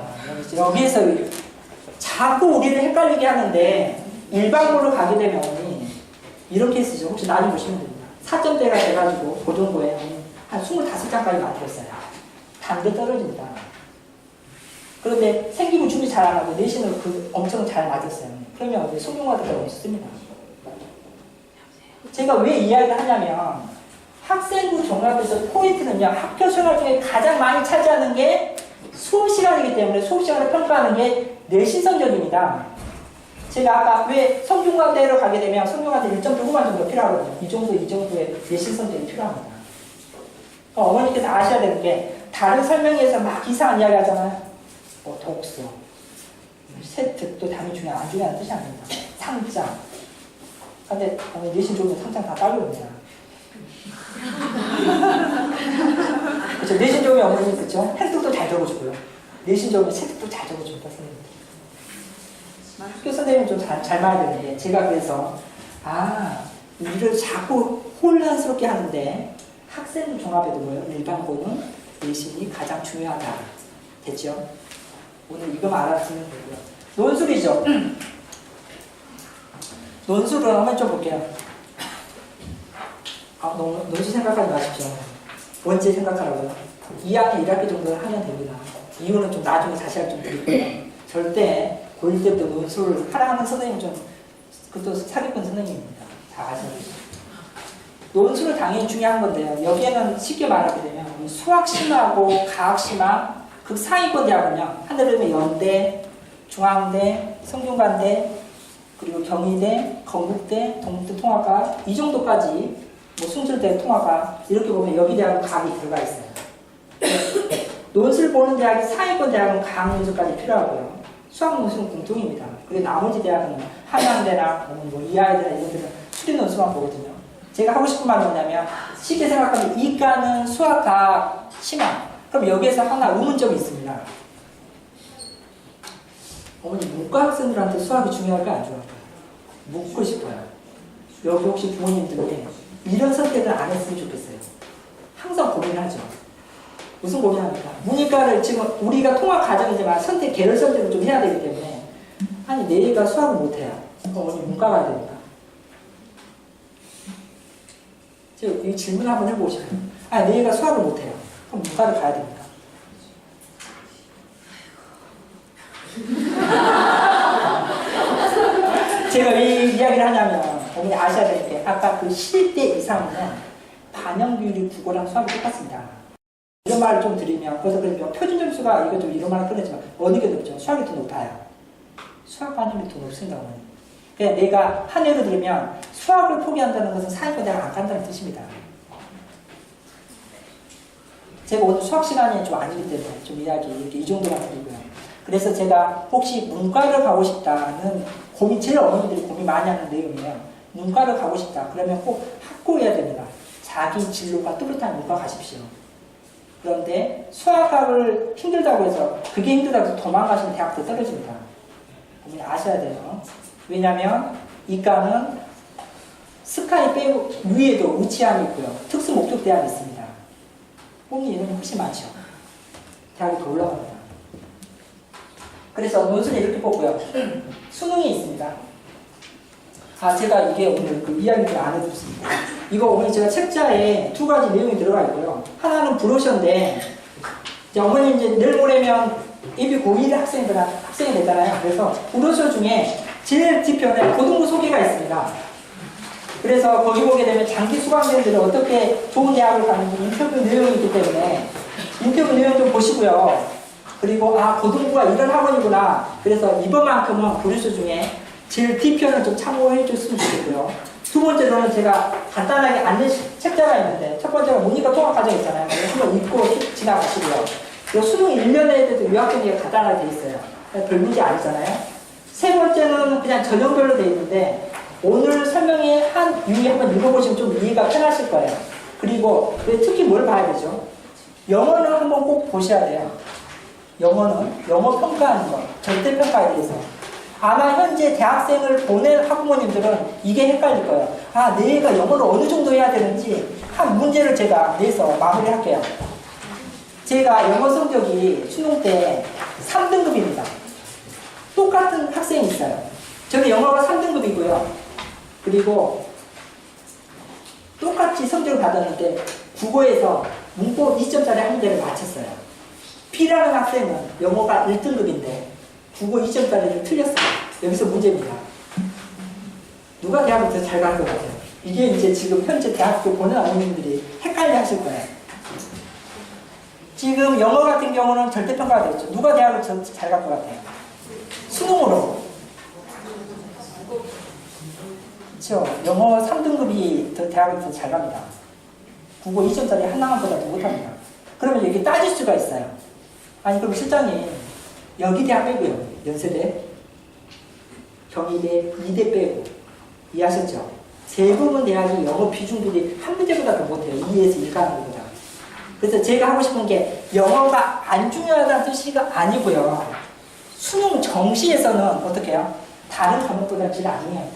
여기에서 자꾸 우리를 헷갈리게 하는데 일반고로 가게 되면 이렇게 쓰죠. 혹시 나중에 보시면 됩니다. 4점대가 돼가지고 고등고에 한 25장까지 만들었어요. 단계 떨어집니다. 그런데 생기부 준비 잘 안 하고 내신을 엄청 잘 맞았어요. 그러면 성공하다가 없습니다. 제가 왜 이야기를 하냐면 학생부 종합에서 포인트는요. 학교 생활 중에 가장 많이 차지하는 게 수업 시간이기 때문에 수업 시간을 평가하는 게 내신 성적입니다. 제가 아까 왜 성균관대로 가게 되면 성균관대 1.2 후반 정도 필요하거든요. 이 정도의 내신 성적이 필요합니다. 어머니께서 아셔야 되는 게 다른 설명회에서 막 이상한 이야기 하잖아요. 독서, 세트, 또 당연히 중요한, 안 중요한 뜻이 아닙니다. 상장. 근데 내신 좋으면 상장 다 딸려옵니다. 그렇죠. 내신 좋으면 어머니 그렇죠. 획득도 잘 적어주고요. 내신 좋으면 세특도 잘 적어줍니다. 선생님들. 학교 선생님은 좀 잘 말해야 되는데 제가 그래서 일을 자꾸 혼란스럽게 하는데 학생 종합에도 뭐예요? 일반고는 내신이 가장 중요하다. 됐죠? 오늘 이거만 알아두면 되고요. 논술이죠. 논술은 한번 좀 볼게요. 논술 생각하지 마십시오. 원체 생각하라고요. 2학년 1학기 정도는 하면 됩니다. 이유는 좀 나중에 자세하게 좀 드릴게요. 절대 고1 때부터 논술 하라 하는 선생님은 좀 그것도 사기꾼 선생님입니다. 다 아시죠? 논술은 당연히 중요한 건데요. 여기에는 쉽게 말하게 되면 수학심하고 가학심학 극상위권 대학은요. 하늘을 보면 연대, 중앙대, 성균관대, 그리고 경희대, 건국대, 동국대 통합과 이 정도까지 뭐 숭실대 통합과 이렇게 보면 여기 대학은 가학이 들어가 있어요. 논술 보는 대학이 상위권 대학은 가학 논술까지 필요하고요. 수학 논술은 공통입니다. 그리고 나머지 대학은 한양대나 뭐 이하이대나 이런 데는 수리 논술만 보거든요. 제가 하고 싶은 말은 뭐냐면 쉽게 생각하면 이과는 수학, 과학, 심학. 그럼 여기에서 하나 의문점이 있습니다. 어머니 문과 학생들한테 수학이 중요할까 안 중요할까? 묻고 싶어요. 여기 혹시 부모님들이 이런 선택을 안 했으면 좋겠어요. 항상 고민하죠. 무슨 고민합니까? 문이과를 지금 우리가 통합 과정이지만 선택 계열 선택을 좀 해야 되기 때문에 아니 내 애가 수학을 못해요. 어머니 문과 가야 되니까. 제가 이 질문 한번 해보고 싶어요. 아니 내 애가 수학을 못해요. 그럼 문과를 가야 됩니까? 제가 왜 이야기를 하냐면 어머니 아셔야 될 게 아까 그 10대 이상은 반영 비율이 국어랑 수학이 똑같습니다. 이런 말을 좀 드리면 그래서 표준 점수가 이거 좀 이런 말을 꺼내지만 어느 게 높죠? 수학이 더 높아요. 수학 반영이 더 높습니다. 어머니. 그냥 내가 한 예를 들면 수학을 포기한다는 것은 상위권 대학 안 간다는 뜻입니다. 제가 오늘 수학 시간이 좀 아니기 때문에 좀 이야기 이 정도만 드리고요. 그래서 제가 혹시 문과를 가고 싶다는 고민, 제일 어머니들이 고민 많이 하는 내용이에요. 문과를 가고 싶다. 그러면 꼭 확고해야 됩니다. 자기 진로가 뚜렷한 문과 가십시오. 그런데 수학학을 힘들다고 해서 그게 힘들다고 해서 도망가시는 대학도 떨어집니다. 어머니 아셔야 돼요. 왜냐하면 이과는 스카이 빼고 위에도 우치함이 있고요. 특수 목적 대학이 있습니다. 어머니 이름이 훨씬 많죠. 대학이 더 올라갑니다. 그래서 논술에 이렇게 뽑고요. 수능이 있습니다. 아, 제가 이게 오늘 그 이야기를 안 해줬습니다. 이거 어머니 제가 책자에 두 가지 내용이 들어가 있고요. 하나는 브로셔인데, 이제 어머니 이제 내일 모레면 예비 고1 학생이 되잖아요. 그래서 브로셔 중에 제일 뒤편에 고등부 소개가 있습니다. 그래서 거기 보게 되면 장기 수강생들이 어떻게 좋은 대학을 가는지 인터뷰 내용이 있기 때문에 인터뷰 내용 좀 보시고요. 그리고 아 고등부가 이런 학원이구나. 그래서 이번만큼은 브로셔 중에 제일 뒤편을 좀 참고해 줬으면 좋겠고요. 두 번째로는 제가 간단하게 안내 책자가 있는데 첫 번째가 문이과 통합 과정 있잖아요. 한번 읽고 지나가시고요. 그리고 수능 1년에 대해서 유학생기가 간단하게 돼 있어요. 별 문제 아니잖아요. 세 번째는 그냥 전형별로 돼 있는데 오늘 설명의 한 유의 한번 읽어보시면 좀 이해가 편하실 거예요. 그리고 특히 뭘 봐야 되죠? 영어는 한번 꼭 보셔야 돼요. 영어는 영어 평가하는 거, 절대 평가에 대해서. 아마 현재 대학생을 보낸 학부모님들은 이게 헷갈릴 거예요. 아, 내 애가 영어를 어느 정도 해야 되는지 한 문제를 제가 내서 마무리할게요. 제가 영어 성적이 수능 때 3등급입니다. 똑같은 학생이 있어요. 저는 영어가 3등급이고요. 그리고 똑같이 성적을 받았는데 국어에서 문법 2점짜리 한 문제를 맞췄어요. B라는 학생은 영어가 1등급인데 국어 2점짜리를 틀렸어요. 여기서 문제입니다. 누가 대학을 더 잘 갈 것 같아요? 이게 이제 지금 현재 대학교 보는 어머님들이 헷갈려 하실 거예요. 지금 영어 같은 경우는 절대평가가 되겠죠. 누가 대학을 더 잘 갈 것 같아요? 수능으로. 그렇죠. 영어 3등급이 더 대학을 더 잘 갑니다. 국어 2점짜리 하나만보다 더 못합니다. 그러면 여기 따질 수가 있어요. 아니 그럼 실장님 여기 대학 빼고요. 연세대, 경희대, 이대 빼고 이해하셨죠? 대부분 대학이 영어 비중들이 한 문제보다 더 못해요. 2에서 1 가는 것보다. 그래서 제가 하고 싶은 게 영어가 안 중요하다는 뜻이 아니고요. 수능 정시에서는 어떻게 해요? 다른 과목보다 질 아니에요.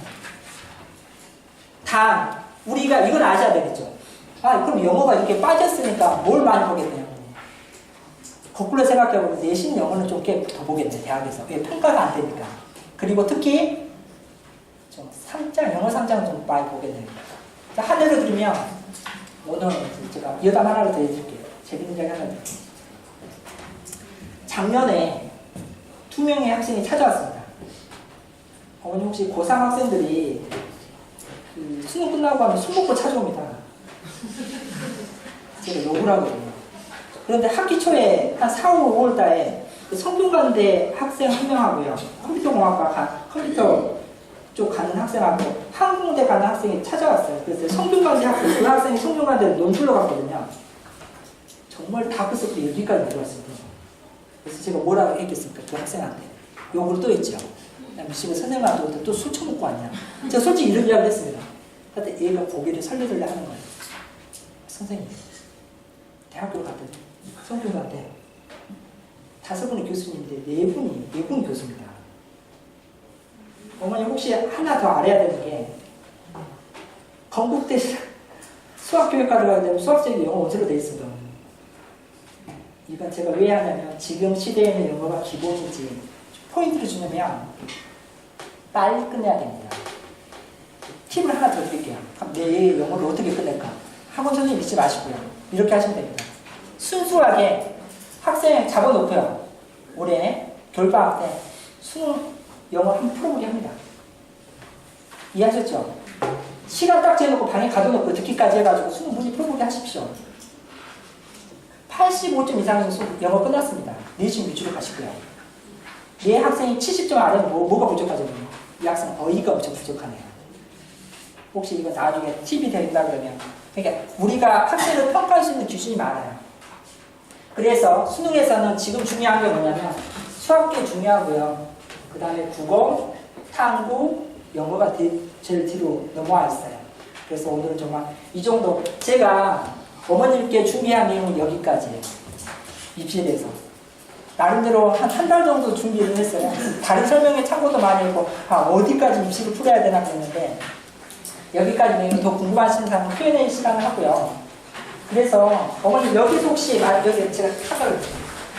단 우리가 이걸 아셔야 되겠죠. 아 그럼 영어가 이렇게 빠졌으니까 뭘 많이 보겠네요. 거꾸로 생각해보면 내신 영어는 좀 꽤 더 보겠네, 대학에서. 왜 평가가 안 되니까. 그리고 특히 좀 3장, 영어 3장은 좀 많이 보겠네요. 자, 한 예를 들면 오늘 제가 여담 하나를 더 해줄게요. 재밌는 이야기 하나 드릴게요. 작년에 2명의 학생이 찾아왔습니다. 어머니 혹시 고3 학생들이 수능 끝나고 하면 술 먹고 찾아옵니다. 제가 욕을 하거든요. 그런데 학기 초에 한 4, 5월 달에 성균관대 학생 한 명하고요. 컴퓨터 쪽 가는 학생하고 항공대 가는 학생이 찾아왔어요. 그래서 성균관대 학생, 그 학생이 성균관대를 논술로 갔거든요. 정말 다크서클이 여기까지 들어왔습니다. 그래서 제가 뭐라고 했겠습니까? 그 학생한테. 욕을 또 했죠. 야, 미치고 선생님한테 또 술 처먹고 왔냐. 제가 솔직히 이런 이야기를 했습니다. 근데 얘가 고개를 설레설레 하는 거예요. 선생님, 대학교를 갔더니 성균관대 5분의 교수님인데 4분이 교수입니다. 어머니 혹시 하나 더 알아야 되는 게 건국대 수학교육과를 가게 되면 수학적인 영어 원서로 되어 있습니다. 이건 제가 왜 하냐면 지금 시대에는 영어가 기본이지 포인트를 주냐면 빨리 끝내야 됩니다. 팁을 하나 더 드릴게요. 그럼 내 영어를 어떻게 끝낼까? 학원 선생님 믿지 마시고요. 이렇게 하시면 됩니다. 순수하게 학생 잡아놓고요. 올해 겨울방학 때 수능 영어 한번 풀어보게 합니다. 이해하셨죠? 시간 딱 재놓고 방에 가둬놓고 듣기까지 해가지고 수능 문제 풀어보게 하십시오. 85점 이상의 영어 끝났습니다. 내신 위주로 가시고요. 내 학생이 70점 아래는 뭐가 부족하거든요. 이 학생은 어이가 엄청 부족하네요. 혹시 이거 나중에 팁이 된다 그러면 그러니까 우리가 학생을 평가할 수 있는 기준이 많아요. 그래서 수능에서는 지금 중요한 게 뭐냐면 수학계 중요하고요. 그 다음에 국어, 탐구, 영어가 제일 뒤로 넘어와 있어요. 그래서 오늘은 정말 이 정도 제가 어머님께 준비한 내용은 여기까지예요. 입시에 대해서. 나름대로 한 달 정도 준비를 했어요. 다른 설명에 참고도 많이 했고 어디까지 입시를 풀어야 되나 그랬는데 여기까지 내용 더 궁금하신 사람은 Q&A 시간을 하고요. 그래서 어머님 여기서 혹시 여기 제가 찾아볼게요.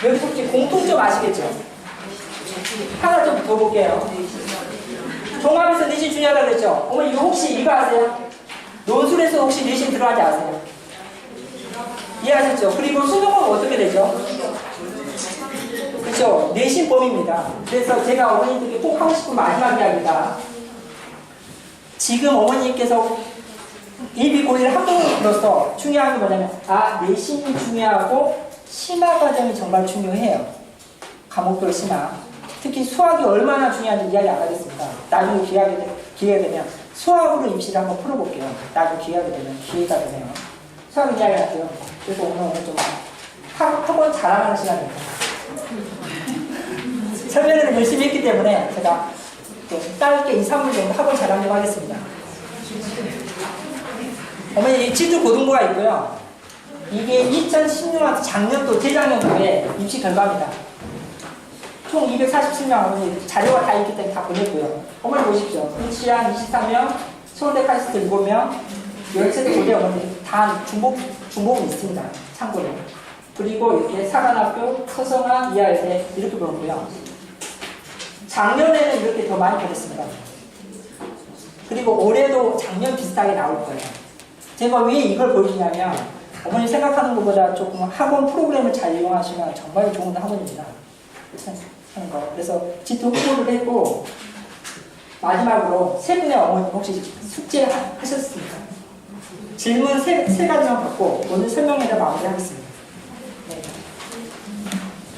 여기서 혹시 공통점 아시겠죠? 하나 좀 더 볼게요. 종합에서 내신 중요하다고 그랬죠? 어머니 이거 혹시 이거 아세요? 논술에서 혹시 내신 들어가지 아세요? 이해하셨죠? 그리고 수능은 어떻게 되죠? 그렇죠? 내신 범위입니다. 그래서 제가 어머니들께 꼭 하고 싶은 마지막 이야기가 지금 어머니께서 예비고일 학부모로서 중요한 게 뭐냐면 내신이 중요하고 심화 과정이 정말 중요해요. 과목별 심화. 특히 수학이 얼마나 중요한지 이야기 안 하겠습니다. 나중에 기회가 되면 수학으로 입시를 한번 풀어볼게요. 나중에 기회가 되면 수학 이야기 할게요. 그래서 오늘 좀 학원 자랑하는 시간입니다. 설명을 열심히 했기 때문에 제가 좀 짧게 2, 3분 정도 학원 자랑 좀 하겠습니다. 어머니 지주 고등부가 있고요. 이게 2016년 작년도 재작년도에 입시 결과입니다. 총 247명 어머니 자료가 다 있기 때문에 다 보냈고요. 어머니 보십시오. 유치한 23명, 서울대 카이스트 7명, 열세대 고대 어머니 다 중복은 있습니다. 참고로. 그리고 이렇게 사관학교, 서성한, 이하여대 이렇게 보고요. 작년에는 이렇게 더 많이 보냈습니다. 그리고 올해도 작년 비슷하게 나올 거예요. 제가 왜 이걸 보여주냐면 어머니 생각하는 것보다 조금 학원 프로그램을 잘 이용하시면 정말 좋은 학원입니다. 하는 거. 그래서 집도 홍보를 했고 마지막으로 세 분의 어머니 혹시 숙제 하셨습니까? 질문 세 가지만 받고 오늘 설명회를 마무리하겠습니다. 네.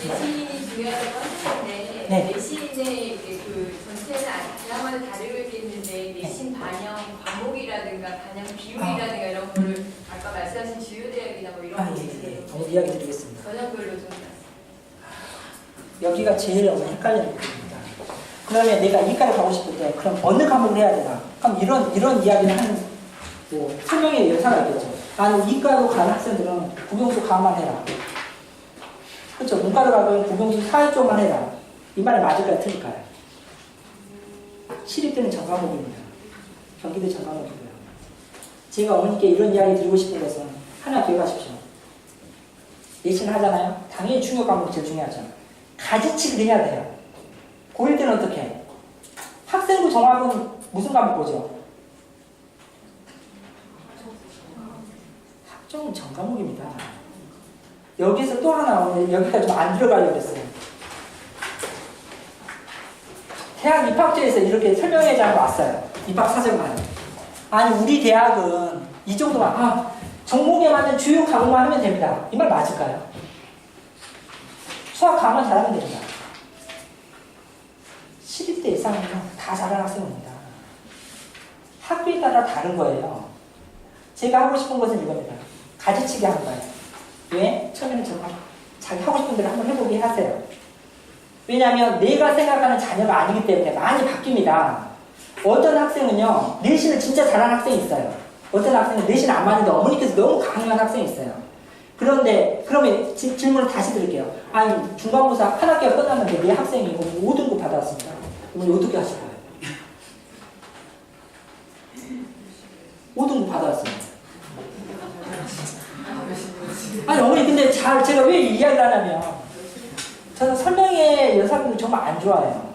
내신이 중요하다고 하셨는데 네. 내신의 그 전체는 지난번에 다르고 있겠는데 내신 반영 과목이라든가 반영 비율이라든가 이런 거를 아까 말씀하신 주요대학이나 뭐 이런 거 예. 오늘 이야기 드리겠습니다. 전형별로 좀 여기가 제일 헷갈리는 부분입니다. 그러면 내가 이과를 가고 싶을 때 그럼 어느 과목을 해야 되나? 그럼 이런 이야기를 하는 설명의 여사가 있겠죠. 나는 이과로 가는 학생들은 국영수 과만 해라. 그렇죠. 문과로 가면 국영수 사회 쪽만 해라. 이 말이 맞을까요? 틀릴까요? 시립대는 전과목입니다. 경기대 전과목이고요. 제가 어머니께 이런 이야기 드리고 싶은 것은 하나 기억하십시오. 내신 하잖아요. 당연히 중요 과목이 제일 중요하죠. 가지치기를 해야 돼요. 고1 때는 어떻게 해? 학생부 종합은 무슨 과목 보죠? 학종은 전과목입니다. 여기서 또 하나 오늘 여기까지 좀 안 들어가려고 했어요. 대학 입학처에서 이렇게 설명회장 왔어요. 입학 사정만. 아니 우리 대학은 이 정도만 종목에 맞는 주요 과목만 하면 됩니다. 이 말 맞을까요? 수학 과목만 잘하면 됩니다. 11대 이상은 다 잘하는 학생입니다. 학교에 따라 다른 거예요. 제가 하고 싶은 것은 이겁니다. 가지치기 하는 거예요. 왜? 처음에는 정말 자기 하고 싶은 대로 한번 해보게 하세요. 왜냐하면 내가 생각하는 자녀가 아니기 때문에 많이 바뀝니다. 어떤 학생은요, 내신을 진짜 잘하는 학생이 있어요. 어떤 학생은 내신 안 맞는데 어머니께서 너무 강요한 학생이 있어요. 그런데, 그러면 질문을 다시 드릴게요. 아니, 중간고사 한 학기가 끝났는데 내 학생이 5등급 받았습니다. 어머니 어떻게 하실 거예요? 5등급 받았습니다. 아니, 어머니, 근데 제가 왜 이 이야기를 하냐면, 저는 설명회 여사분들 정말 안 좋아해요.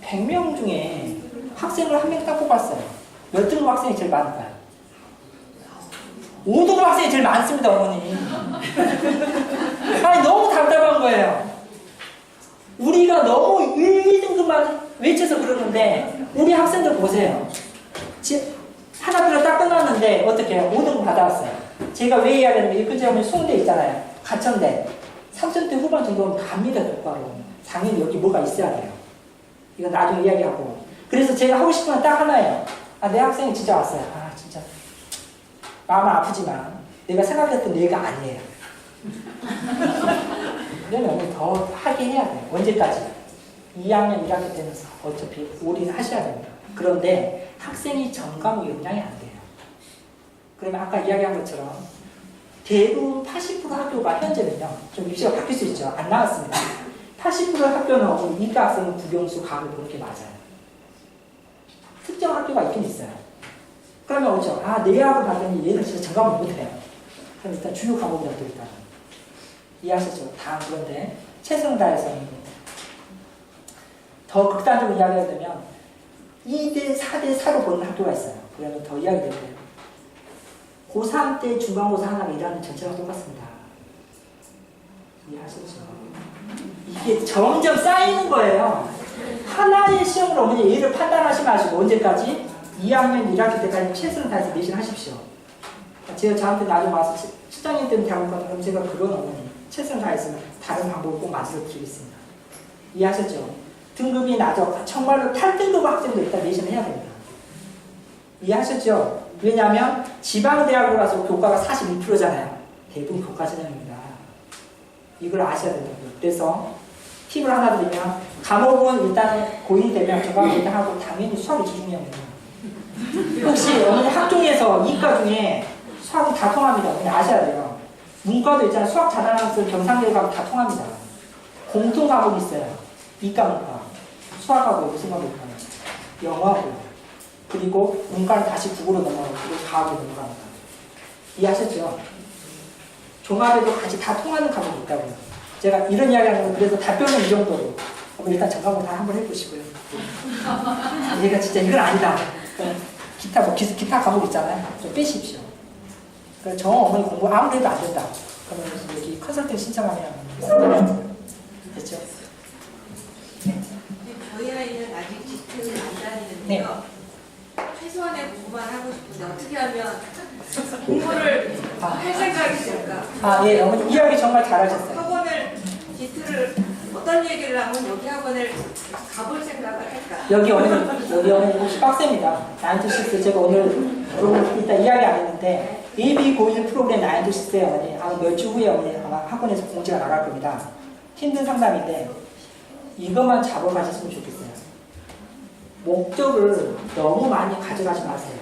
100명 중에 학생을 한 명 딱 뽑았어요. 몇 등급 학생이 제일 많을까요? 5등급 학생이 제일 많습니다, 어머니. 아니, 너무 답답한 거예요. 우리가 너무 1, 2등급만 외쳐서 그러는데, 우리 학생들 보세요. 한 학기를 딱 끝났는데, 어떻게 해요? 5등급 받아왔어요. 제가 왜 이야기하냐면, 이 근처에 보면 수원대 있잖아요. 가천대. 3점대 후반 정도는 갑니다, 똑바로. 당연히 여기 뭐가 있어야 돼요. 이건 나중에 이야기하고. 그래서 제가 하고 싶은 건 딱 하나예요. 내 학생이 진짜 왔어요. 진짜. 마음은 아프지만, 내가 생각했던 얘가 아니에요. 그러면 더 하게 해야 돼요. 언제까지? 2학년, 1학년 때는 어차피 올인을 하셔야 됩니다. 그런데 학생이 전 과목 연장이 안 돼요. 그러면 아까 이야기한 것처럼 대부분 80% 학교가 현재는요, 좀 입시가 바뀔 수 있죠. 안 나왔습니다. 80% 학교는 이과 학생은 국영수 가고 그렇게 맞아요. 특정 학교가 있긴 있어요. 그러면 어쩌? 내학을 봤더니 얘는 진짜 전 과목 못해요. 그럼 일단 주요 과목이라도 일단 이해하셨죠? 다음 그런데 최선을 다해서는 더 극단적으로 이야기하자면 2대 4대 4로 보는 학교가 있어요. 그러면 더 이야기될게요. 고3 때 중간고사 하나가 1학년 전체가 똑같습니다. 이해하셨죠? 이게 점점 쌓이는 거예요. 하나의 시험으로 어머니 얘를 판단하지 마시고 언제까지? 2학년 1학기 때까지 최선을 다해서 내신하십시오. 제가 저한테 나중에 와서 수장님 때문에 대학을 가면 그럼 제가 그건 어머니 최선을 다해서 다른 방법을 꼭 만들어 드리겠습니다. 이해하셨죠? 등급이 낮아 정말로 8등급 학생도 일단 내신을 해야 됩니다. 이해하셨죠? 왜냐하면 지방대학으로 가서 교과가 42%잖아요. 대부분 교과 전형입니다. 이걸 아셔야 된다고요. 그래서 팁을 하나 드리면 과목은 일단 고1 되면 저 과목 일단 하고 당연히 수학이 중요합니다. 혹시 어머니 학종에서 이과 중에 수학은 다 통합니다. 어머니 아셔야 돼요. 문과도 있잖아요. 수학 잘하는 학생 경상대 과목 다 통합니다. 공통 과목이 있어요. 이과 문과. 수학하고 무슨 과목일까요? 영어하고. 그리고 문과는 다시 국어로 넘어가고 그리고 과학으로 넘어갑니다. 이해하셨죠? 종합에도 같이 다 통하는 과목이 있다고요. 제가 이런 이야기 하는 건 그래서 답변은 이 정도로. 일단 저 과목 다 한번 해보시고요. 얘가 진짜 이건 아니다. 기타 과목 있잖아요. 좀 빼십시오. 그러니까 저 어머니 공부 아무리 해도 안 된다. 그러면 여기 컨설팅 신청하면 됐죠? 저희 아이는 아직 지트를 안 다니는데요. 네. 최소한의 공부만 하고 싶은데 어떻게 하면 공부를 할 생각이 들까? 예, 어머니 이야기 정말 잘하셨어요. 학원을 지트를 어떤 얘기를 하면 여기 학원을 가볼 생각을 할까? 여기 어머니 혹시 빡셉니다. 9to6 제가 오늘 이따 이야기 안 했는데 예비 고1 프로그램 9to6에 어머니 아마 몇 주 후에 어머니 아마 학원에서 공지가 나갈 겁니다. 힘든 상담인데 이것만 잡아가셨으면 좋겠어요. 목적을 너무 많이 가져가지 마세요.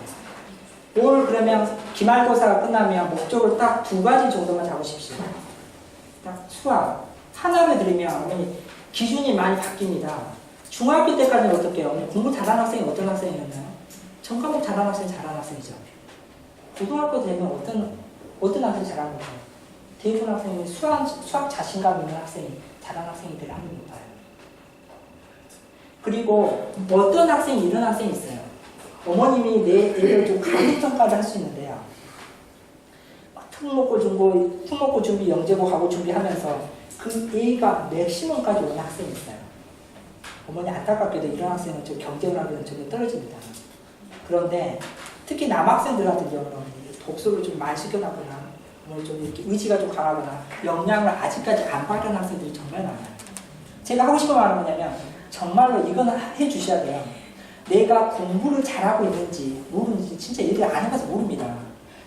올 그러면 기말고사가 끝나면 목적을 딱 2가지 정도만 잡으십시오. 딱 수학 하나를 드리면 어머니 기준이 많이 바뀝니다. 중학교 때까지는 어떻게 해요? 공부 잘하는 학생이 어떤 학생이었나요? 전 과목 잘하는 학생이 잘하는 학생이죠. 고등학교 되면 어떤 학생이 잘하는 거예요? 대부분 학생이 수학 자신감 있는 학생이 잘하는 학생이들 하는 거예요. 그리고 어떤 학생이 이런 학생이 있어요. 어머님이 내 애를 좀 가급점까지 할 수 있는데요. 특목고 준비, 영재고 하고 준비하면서 그 A가 맥시멈까지 오는 학생이 있어요. 어머니 안타깝게도 이런 학생은 저 경쟁을 하면 저게 떨어집니다. 그런데 특히 남학생들 같은 경우는 독서를 좀 많이 시켜놨거나 뭐 좀 이렇게 의지가 좀 강하거나 역량을 아직까지 안 받은 학생들이 정말 많아요. 제가 하고 싶은 말은 뭐냐면 정말로 이거는 해주셔야 돼요. 내가 공부를 잘하고 있는지 모르는지 진짜 얘들이 안 해봐서 모릅니다.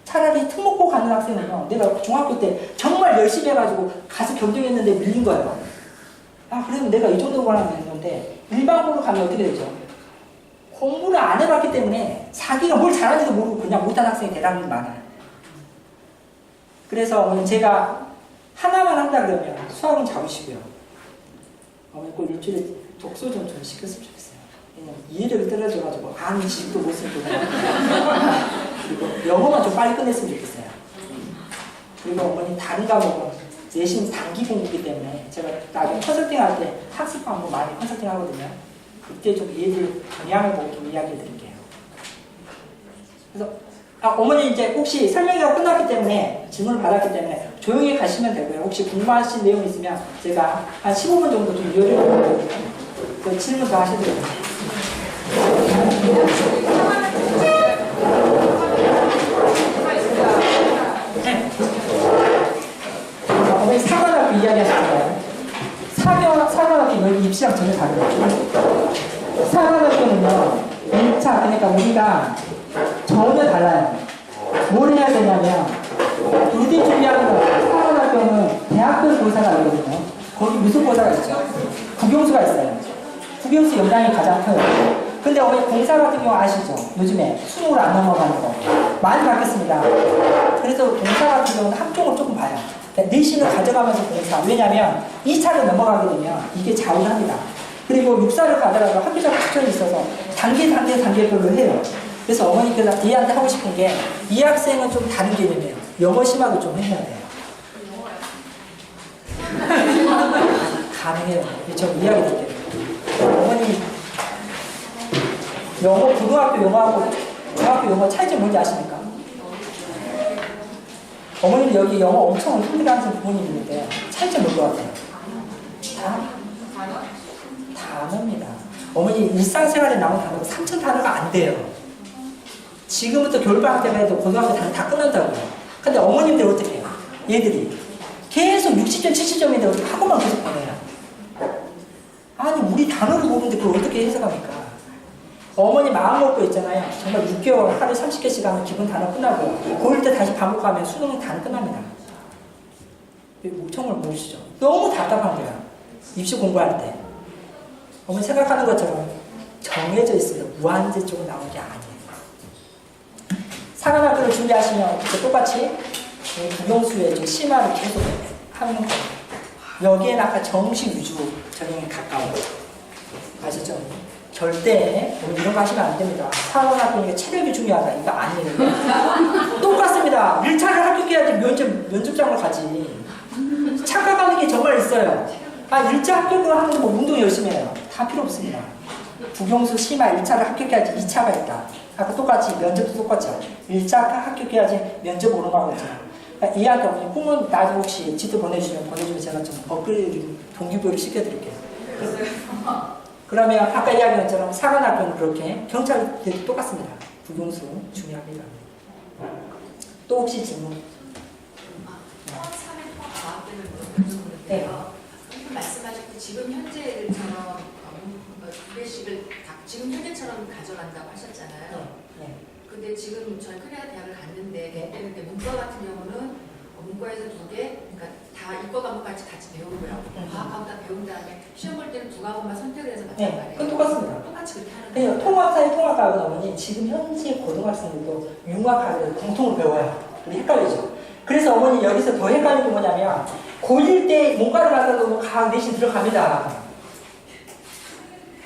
차라리 특목고 가는 학생은요, 내가 중학교 때 정말 열심히 해가지고 가서 경쟁했는데 밀린 거예요. 아, 그러면 내가 이 정도 가면 되는데 일반고로 가면 어떻게 되죠? 공부를 안 해봤기 때문에 자기가 뭘 잘하는지도 모르고 그냥 못한 학생이 대단히 많아요. 그래서 제가 하나만 한다 그러면 수학은 잡으시고요. 어머니 꼭 일주일에 독서 좀 시켰으면 좋겠어요. 왜냐면 이해력이 떨어져가지고 아는 지식도 못 쓰고 그리고 영어만 좀 빨리 끝냈으면 좋겠어요. 그리고 어머니 다른 과목은 내신 단기 공부이기 때문에 제가 나중에 컨설팅 할 때 학습 과목 많이 컨설팅 하거든요. 그때 좀 얘들 경향을 보고 좀 이야기 드릴게요. 그래서 어머니 이제 혹시 설명회가 끝났기 때문에 질문을 받았기 때문에 조용히 가시면 되고요. 혹시 궁금하신 내용 있으면 제가 한 15분 정도 좀 여유를 그 질문 더 하셔도 됩니다. 네. 어머니 사관학교 이야기하셨잖아요. 사관학교 여기 입시랑 전혀 다르죠. 사관학교는요 1차 그러니까 우리가 전혀 달라요. 뭘 해야 되냐면 우리 준비하는 거 사관학교는 대학교 고사가 있거든요. 거기 무슨 고사가 있죠? 국영수가 있어요. 국영수 연장이 가장 커요. 근데 어머니 공사 같은 경우 아시죠? 요즘에 20을 안 넘어가는 거 많이 바뀌었습니다. 그래서 공사 같은 경우는 학종을 조금 봐요. 내신을 가져가면서 공사. 왜냐면 2차를 넘어가게 되면 이게 좌우합니다. 그리고 6사를 가더라도 학교적 추천이 있어서 단계별로 해요. 그래서 어머니께서 얘한테 하고 싶은 게 이 학생은 좀 다른 개념이에요. 영어 심화도 좀 해야 돼요. 가능해요. 좀 이야기 드릴게요. 어머니 영어 고등학교 영어하고 중학교 영어 차이점 뭔지 아십니까? 어머니는 여기 영어 엄청 힘들어하는 부분이 있는데 차이점 뭘 것 같아요? 단어입니다. 어머니 일상생활에 나온 단어가 3,000 단어가 안 돼요. 지금부터 겨울방학 때만 해도 고등학교 단어 다 끝난다고요. 근데 어머님들 어떻게 해요? 얘들이 계속 60점, 70점인데 어떻게 학원만 계속 보내요? 아니 우리 단어를 모르는데 그걸 어떻게 해석합니까? 어머니 마음 먹고 있잖아요. 정말 6개월 하루에 30개씩 하면 기본 단어 끝나고 고1 때 다시 반복하면 수능 단어 끝납니다. 목청을 모르시죠? 너무 답답한 거야. 입시 공부할 때. 어머니 생각하는 것처럼 정해져 있어요. 무한대 쪽으로 나오는 게 아니에요. 사관학교를 준비하시면 똑같이 국영수의 좀 심화를 계속 하는 거예요. 여기에는 아까 정식 위주 적용에 가까워요. 아시죠? 절대 이런 거 하시면 안 됩니다. 사관학교니까 체력이 중요하다. 이거 아니에요. 똑같습니다. 1차를 합격해야지 면접장을 가지. 착각하는 게 정말 있어요. 1차 합격을 하는 거 운동 열심히 해요. 다 필요 없습니다. 국영수 심화 1차를 합격해야지 2차가 있다. 아까 똑같이 면접도 똑같죠. 1차 합격해야지 면접 오는 거 하고 있잖아요. 이해한테 꿈은 나중에 혹시 지도 보내주시면 제가 좀 업그레이드 동기부여를 시켜드릴게요. 그러면 아까 이야기한 것처럼 사관학교는 그렇게 경찰도 똑같습니다. 국영수 중요합니다. 또 혹시 질문? 네. 말씀하셨고 지금 현재처럼 두 개씩을 지금 현재처럼 가져간다고 하셨잖아요. 네. 근데 지금 저희 코리아 대학을 갔는데 그때 문과 같은 경우는 문과에서 2개, 그러니까 다 이과 과목 같이 배우고요. 과학 과목 다 배운 다음에 시험 볼 때는 2과목만 선택을 해서 봤단 네, 말이에요. 그건 똑같습니다. 똑같이 그렇게 하는 네, 거예요. 통합사회 통합과학은 어머니 지금 현재 고등학생들도 융합과학을 공통으로 배워요. 우리 헷갈리죠? 그래서 어머니 여기서 더 헷갈리는 게 뭐냐면 고1 때 문과를 가서도 과학 내신 들어갑니다.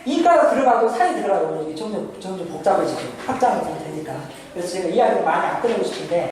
이과가 들어가도 사이 들어가요. 점점 복잡해지고 확장이 좀 되니까. 그래서 제가 이야기를 많이 안 꺼내고 싶은데